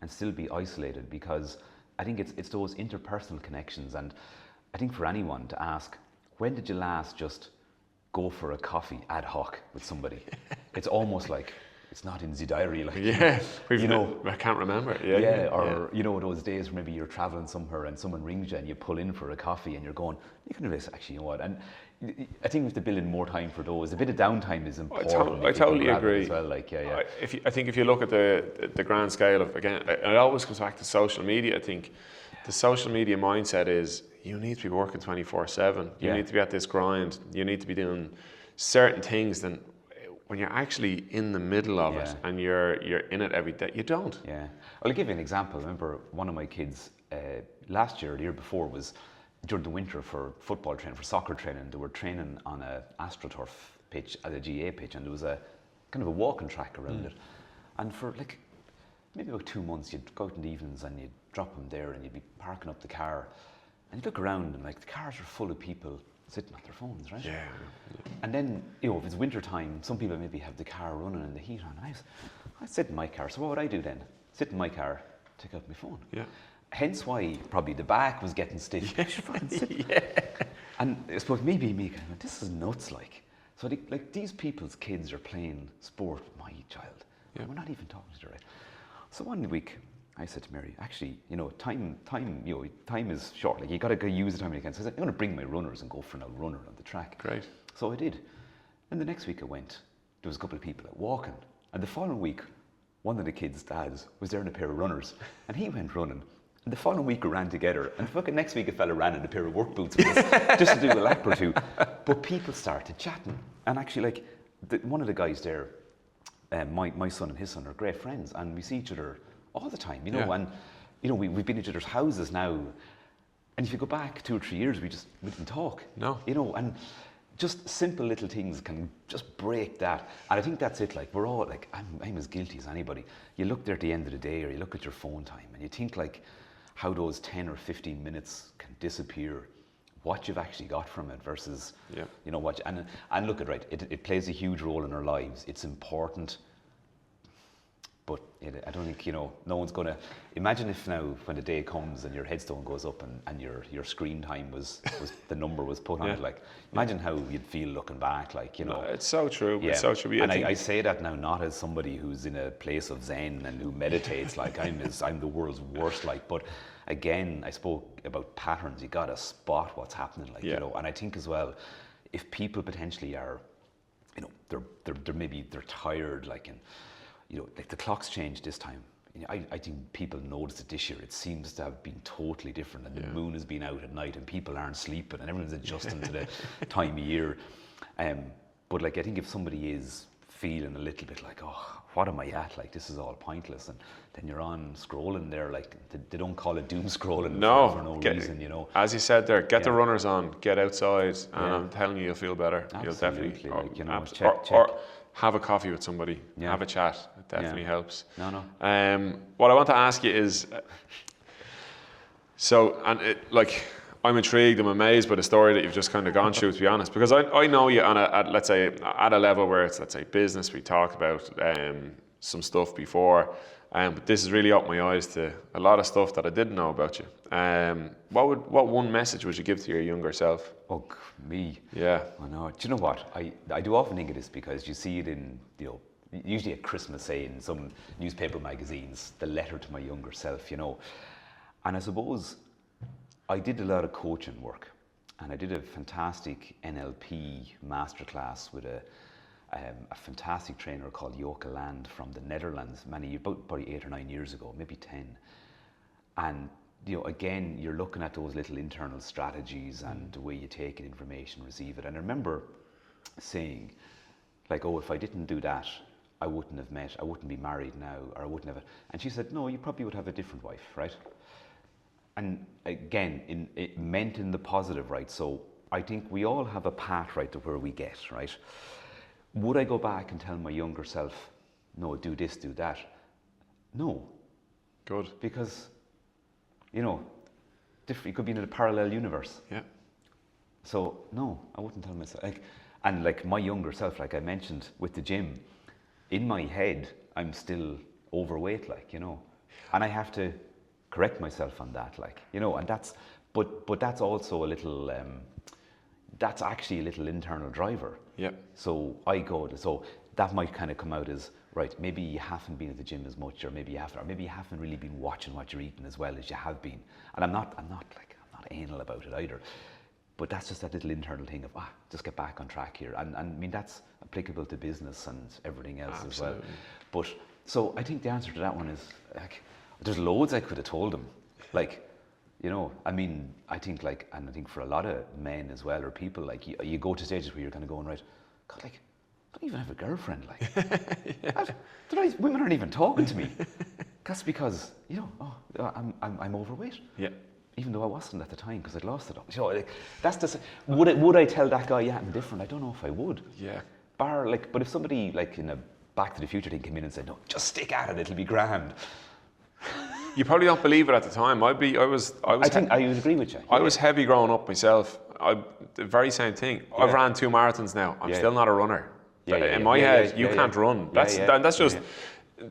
and still be isolated, because I think it's those interpersonal connections. And I think for anyone to ask, when did you last just go for a coffee ad hoc with somebody? It's almost like it's not in the diary. Like, you know, I can't remember. Or you know, those days where maybe you're traveling somewhere and someone rings you and you pull in for a coffee and you're going, you can do this, actually, you know what? And I think we have to build in more time for those. A bit of downtime is important. I totally agree. As well. Like, I think if you look at the grand scale of, again, it always comes back to social media. I think the social media mindset is you need to be working 24/7. You need to be at this grind. You need to be doing certain things. Then when you're actually in the middle of it and you're in it every day, you don't. Yeah. I'll give you an example. I remember one of my kids last year, the year before, was during the winter for football training, for soccer training. They were training on a AstroTurf pitch, at a GA pitch, and there was a kind of a walking track around it. And for like maybe about 2 months, you'd go out in the evenings and you'd drop them there and you'd be parking up the car, and you'd look around and like the cars are full of people sitting on their phones, right? Yeah. And then, you know, if it's winter time, some people maybe have the car running and the heat on. And I'd sit in my car. So what would I do then? Sit in my car, take out my phone. Yeah. Hence why probably the back was getting stiff. And I suppose maybe me kind of, this is nuts, like. So like these people's kids are playing sport with my child. And we're not even talking to her, right? So one week I said to Mary, actually, you know, time is short. Like, you got to go use the time you can. So I said, I'm going to bring my runners and go for a runner on the track. Great. So I did. And the next week I went. There was a couple of people out walking. And the following week, one of the kids' dads was there in a pair of runners, and he went running. And the following week we ran together. And fucking next week a fella ran in a pair of work boots with us, just to do a lap or two. But people started chatting. And actually, like, one of the guys there, my son and his son are great friends, and we see each other all the time, you know. And you know, we've been in each other's houses now, and if you go back 2 or 3 years, we didn't talk. No. You know, and just simple little things can just break that. And I think that's it. Like, we're all like, I'm as guilty as anybody. You look there at the end of the day, or you look at your phone time, and you think like how those 10 or 15 minutes can disappear, what you've actually got from it versus, you know, what. And look at, right, it plays a huge role in our lives. It's important. But I don't think, you know, no one's going to imagine if now when the day comes and your headstone goes up and your screen time was the number was put on it. Like, imagine how you'd feel looking back. Like, you know, No, it's so true. It's so true. And I say that now not as somebody who's in a place of zen and who meditates. Like, I'm the world's worst. Like, but again, I spoke about patterns. You got to spot what's happening. Like, you know, and I think as well, if people potentially are, you know, they're maybe they're tired, like, and you know, like the clocks changed this time. You know, I think people noticed it this year. It seems to have been totally different, and the moon has been out at night, and people aren't sleeping, and everyone's adjusting to the time of year. But like, I think if somebody is feeling a little bit like, oh, what am I at? Like, this is all pointless, and then you're on scrolling there. Like, they don't call it doom scrolling for no reason, you know. As you said there, get the runners on, get outside, and I'm telling you, you'll feel better. Absolutely. You'll definitely, like, you know, or have a coffee with somebody, have a chat. It definitely helps. No. What I want to ask you is, So, and I'm intrigued, I'm amazed by the story that you've just kind of gone through, to be honest, because I know you let's say, at a level where it's, let's say, business. We talked about some stuff before, but this has really opened my eyes to a lot of stuff that I didn't know about you. What one message would you give to your younger self? Oh, me? Yeah. I know. Do you know what? I do often think of this because you see it in, usually at Christmas, say, in some newspaper magazines, the letter to my younger self, And I suppose I did a lot of coaching work, and I did a fantastic NLP masterclass with a fantastic trainer called Joke Land from the Netherlands probably 8 or 9 years ago, maybe 10. And again, you're looking at those little internal strategies and the way you take in information, receive it. And I remember saying, like, oh, if I didn't do that, I wouldn't be married now, or I wouldn't have. And she said, no, you probably would have a different wife, right? And again, it meant in the positive, right? So I think we all have a path, right, to where we get, right? Would I go back and tell my younger self, no, do this, do that? No. Good. Because, you could be in a parallel universe. Yeah. So, no, I wouldn't tell myself. And my younger self, like I mentioned with the gym, in my head, I'm still overweight, and I have to correct myself on that, and that's, but that's also a little, that's actually a little internal driver. Yeah. So so that might kind of come out as, right, maybe you haven't been at the gym as much, or maybe you haven't really been watching what you're eating as well as you have been. And I'm not anal about it either. But that's just that little internal thing of, just get back on track here. And I mean, that's applicable to business and everything else. Absolutely. As well. But, so I think the answer to that one is, there's loads I could have told him. I mean, I think and I think for a lot of men as well, or people, you go to stages where you're kind of going, right, God, I don't even have a girlfriend, yeah. Women aren't even talking to me. That's because, I'm overweight. Yeah. Even though I wasn't at the time, because I'd lost it all. That's just, would I tell that guy, yeah, I'm different? I don't know if I would. Yeah. But if somebody in a Back to the Future thing came in and said, no, just stick at it, it'll be grand. You probably don't believe it at the time. I would agree with you. I was heavy growing up myself. The very same thing. Yeah. I've ran 2 marathons now. I'm still not a runner. In my head, you can't run. That's just.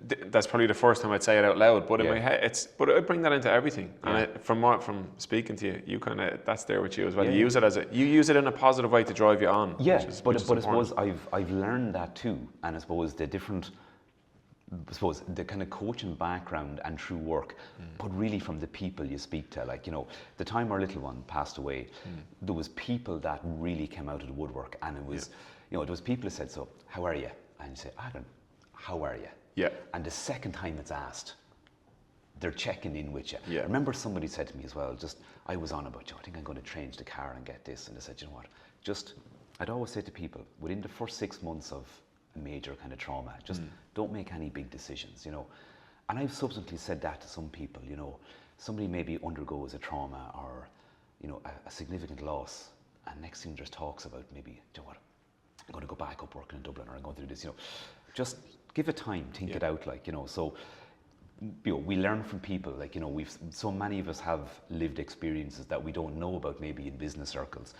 That's probably the first time I'd say it out loud. But in my head, but I bring that into everything. And from speaking to you, that's there with you as well. You use it in a positive way to drive you on. Yeah, but I suppose I've learned that too, and I suppose the kind of coaching background and true work, but really from the people you speak to. The time our little one passed away, there was people that really came out of the woodwork, and it was, there was people who said, so, how are you? And you say, Adam, how are you? Yeah. And the second time it's asked, they're checking in with you. Yeah. I remember somebody said to me as well, I was on about, I think I'm going to change the car and get this. And they said, you know what, I'd always say to people, within the first 6 months of a major kind of trauma, don't make any big decisions, And I've subsequently said that to some people, somebody maybe undergoes a trauma or, a significant loss, and next thing just talks about maybe, you know what, I'm going to go back up working in Dublin, or I'm going to do this, just give it time, think it out, so, we learn from people, so many of us have lived experiences that we don't know about maybe in business circles,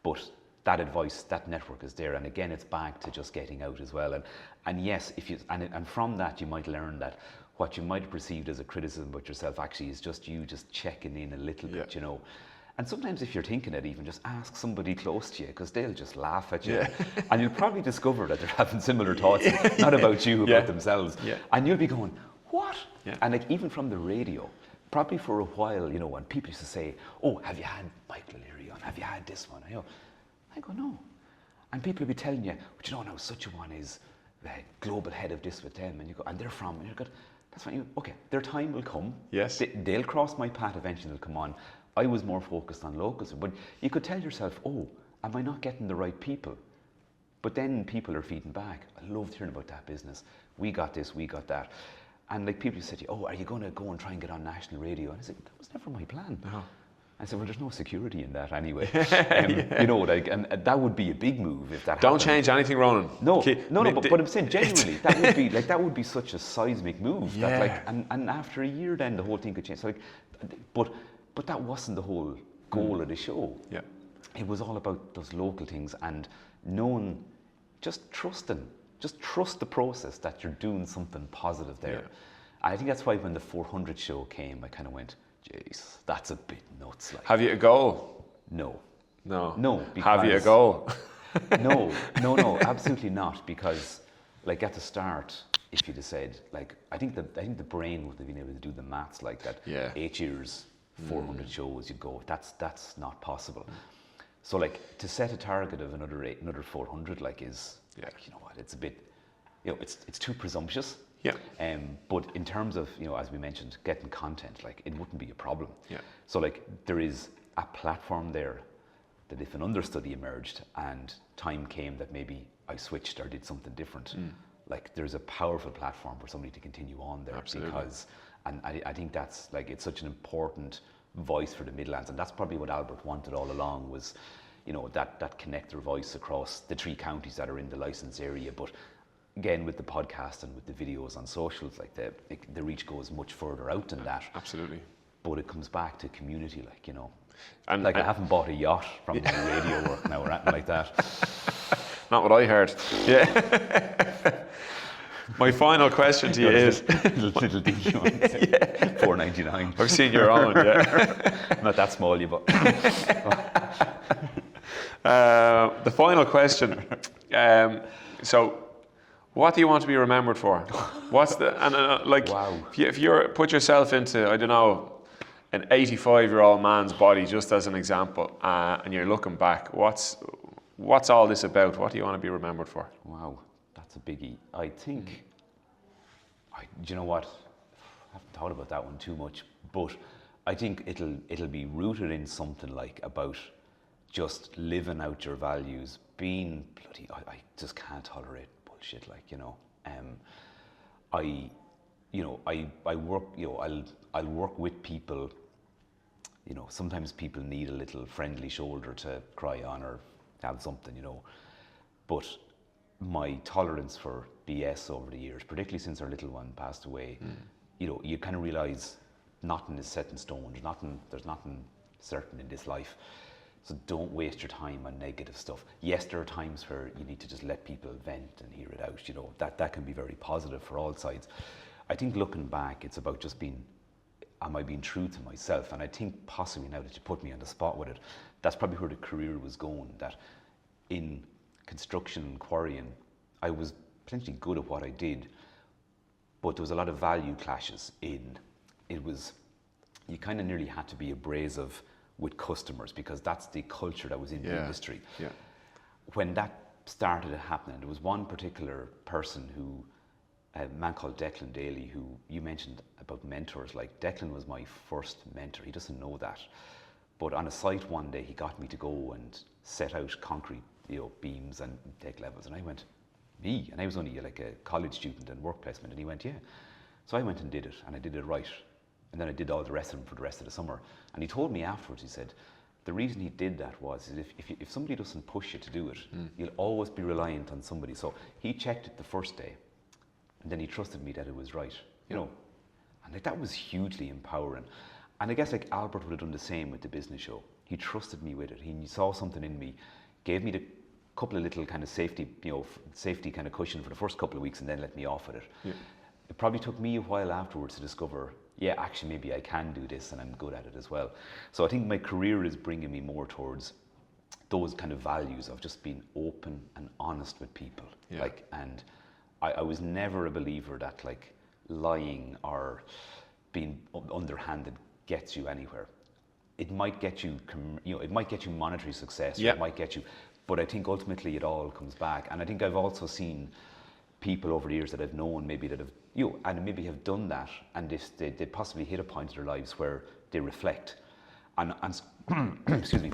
but that advice, that network is there, and again, it's back to just getting out as well, and yes, and from that you might learn that what you might have perceived as a criticism about yourself actually is just you just checking in a little bit, And sometimes if you're thinking it, even just ask somebody close to you, because they'll just laugh at you. And you'll probably discover that they're having similar thoughts, not about you, about themselves. And you'll be going, what? And even from the radio, probably for a while, when people used to say, oh, have you had Michael O'Leary on? Have you had this one? I go, no. And people will be telling you, but now such a one is the global head of this with them. And you go, and they're from, and you're good. That's fine. Okay, their time will come. Yes. They'll cross my path eventually, they'll come on. I was more focused on locals, but you could tell yourself, oh, am I not getting the right people? But then people are feeding back. I loved hearing about that business. We got this, we got that. And people said to you, oh, are you going to go and try and get on national radio? And I said, that was never my plan. No. I said, well, there's no security in that anyway. And that would be a big move if that happened. Don't change anything, Ronan. No, but I'm saying genuinely, that would be such a seismic move. That and after a year then the whole thing could change. But but that wasn't the whole goal of the show. Yeah. It was all about those local things and knowing, just trust the process that you're doing something positive there. Yeah. And I think that's why when the 400 show came, I kind of went, jeez, that's a bit nuts. Like, Have you a goal? no, because, Have you a goal? no, absolutely not. Because, like at the start, if you'd have said, like, I think the brain would have been able to do the maths like that. Yeah. 8 years, 400 shows, you'd go, that's not possible. So, like, to set a target of another 400, like, is, like, you know what, it's a bit, you know, it's too presumptuous. Yeah. But in terms of, you know, as we mentioned, getting content, like, it wouldn't be a problem. Yeah. So, like, there is a platform there that if an understudy emerged and time came that maybe I switched or did something different, like, there's a powerful platform for somebody to continue on there. Absolutely. Because, and I think that's, like, it's such an important voice for the Midlands, and that's probably what Albert wanted all along, was, you know, that connector voice across the 3 counties that are in the licence area. But again, with the podcast and with the videos on socials, like, the reach goes much further out than that. Absolutely. But it comes back to community, like, you know. And like, I haven't bought a yacht from the radio work now or anything like that. Not what I heard. Yeah. My final question to you is... little dinky one, $4.99. I've seen your own, yeah. Not that small, you but. The final question. So, what do you want to be remembered for? What's the like? Wow. If you put yourself into, I don't know, an 85-year-old man's body, just as an example, and you're looking back, what's all this about? What do you want to be remembered for? Wow, that's a biggie. I think. Do you know what? I haven't thought about that one too much, but I think it'll be rooted in something like about just living out your values, being bloody. I just can't tolerate bullshit, like, you know. I work, you know, I'll work with people. You know, sometimes people need a little friendly shoulder to cry on or have something, you know. But my tolerance for BS over the years, particularly since our little one passed away, you know, you kind of realise nothing is set in stone. There's nothing certain in this life. So don't waste your time on negative stuff. Yes, there are times where you need to just let people vent and hear it out. You know, that can be very positive for all sides. I think looking back, it's about just being, am I being true to myself? And I think possibly, now that you put me on the spot with it, that's probably where the career was going. That in construction and quarrying, I was potentially good at what I did, but there was a lot of value clashes in, it was, you kind of nearly had to be abrasive with customers because that's the culture that was in the industry. Yeah. When that started happening, there was one particular person who, a man called Declan Daly, who you mentioned about mentors. Like, Declan was my first mentor. He doesn't know that. But on a site one day, he got me to go and set out concrete, you know, beams and take levels. And I went, me? And I was only like a college student and work placement. And he went, yeah. So I went and did it, and I did it right. And then I did all the rest of them for the rest of the summer. And he told me afterwards, he said, the reason he did that was if somebody doesn't push you to do it, you'll always be reliant on somebody. So he checked it the first day, and then he trusted me that it was right, you know. And like, that was hugely empowering. And I guess like Albert would have done the same with the business show. He trusted me with it. He saw something in me, gave me the couple of little kind of safety, you know, safety kind of cushion for the first couple of weeks, and then let me off with it. Yeah. It probably took me a while afterwards to discover, yeah, actually maybe I can do this and I'm good at it as well. So I think my career is bringing me more towards those kind of values of just being open and honest with people. Yeah. Like, and I was never a believer that like lying or being underhanded gets you anywhere. It might get you, you know, it might get you monetary success. Yeah. Or it might get you, but I think ultimately it all comes back. And I think I've also seen people over the years that I've known, maybe that have, you know, and maybe have done that, and they possibly hit a point in their lives where they reflect. And excuse me,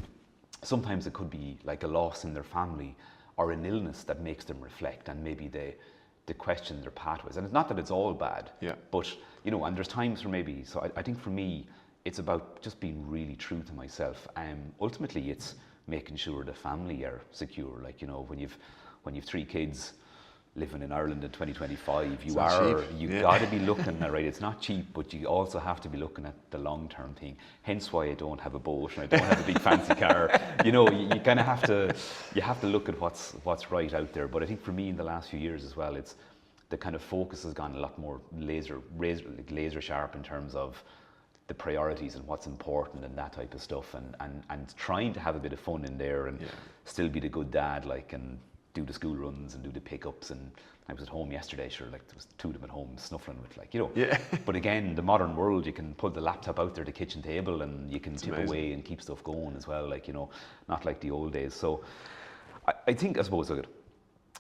sometimes it could be like a loss in their family or an illness that makes them reflect, and maybe they question their pathways. And it's not that it's all bad, yeah. But, you know, and there's times where maybe, so I think for me, it's about just being really true to myself. Ultimately, it's making sure the family are secure. Like, you know, when you've 3 kids, living in Ireland in 2025, you Yeah. got to be looking at, right, it's not cheap, but you also have to be looking at the long-term thing. Hence why I don't have a boat and I don't have a big fancy car. You know, you kind of have to look at what's right out there. But I think for me in the last few years as well, it's the kind of focus has gone a lot more laser sharp in terms of the priorities and what's important and that type of stuff, and trying to have a bit of fun in there and still be the good dad, like, and do the school runs and do the pickups. And I was at home yesterday, sure, like there was two of them at home snuffling with, like, you know. Yeah. But again, the modern world, you can put the laptop out there, the kitchen table, and you can tip amazing. away and keep stuff going as well, like, you know, not like the old days. So I think, I suppose, look,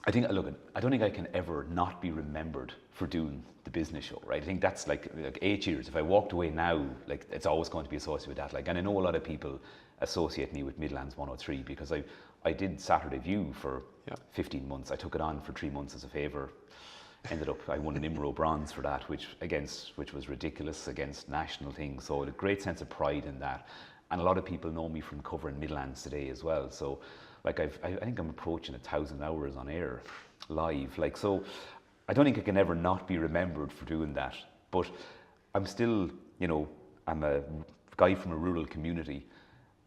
I don't think I can ever not be remembered for doing the business show, right? I think that's like 8 years. If I walked away now, like, it's always going to be associated with that. Like, and I know a lot of people associate me with Midlands 103 because I did Saturday View for 15 months. I took it on for 3 months as a favour. Ended up, I won an IMRO bronze for that, which was ridiculous against national things. So a great sense of pride in that. And a lot of people know me from covering Midlands today as well. So, like, I think I'm approaching 1,000 hours on air live. Like, so I don't think I can ever not be remembered for doing that. But I'm still, you know, I'm a guy from a rural community,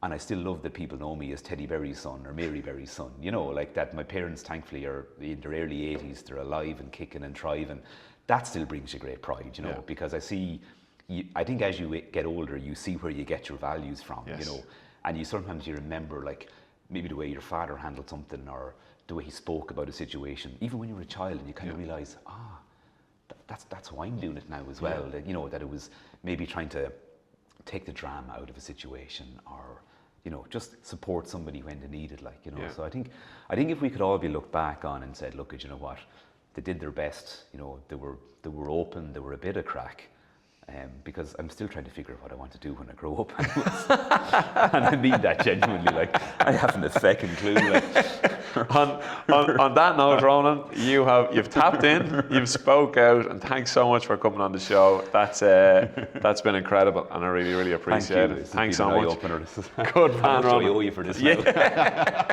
and I still love that people know me as Teddy Berry's son or Mary Berry's son. You know, like that. My parents, thankfully, are in their early 80s. They're alive and kicking and thriving. That still brings you great pride, you know, because I think as you get older, you see where you get your values from, you know, and sometimes you remember, like, maybe the way your father handled something or the way he spoke about a situation, even when you were a child, and you kind of realise, that's why I'm doing it now as well. That, you know, that it was maybe trying to take the drama out of a situation, or, you know, just support somebody when they need it, like, you know. So I think if we could all be looked back on and said, look, you know what, they did their best, you know, they were open, they were a bit of crack. Because I'm still trying to figure out what I want to do when I grow up. And I mean that genuinely, like, I haven't a second clue. Like. on that note, Ronan, you've tapped in, you've spoke out, and thanks so much for coming on the show. That's been incredible, and I really, really appreciate it. Thanks so much. Eye-opener. Good man, I Ronan. owe you for this now.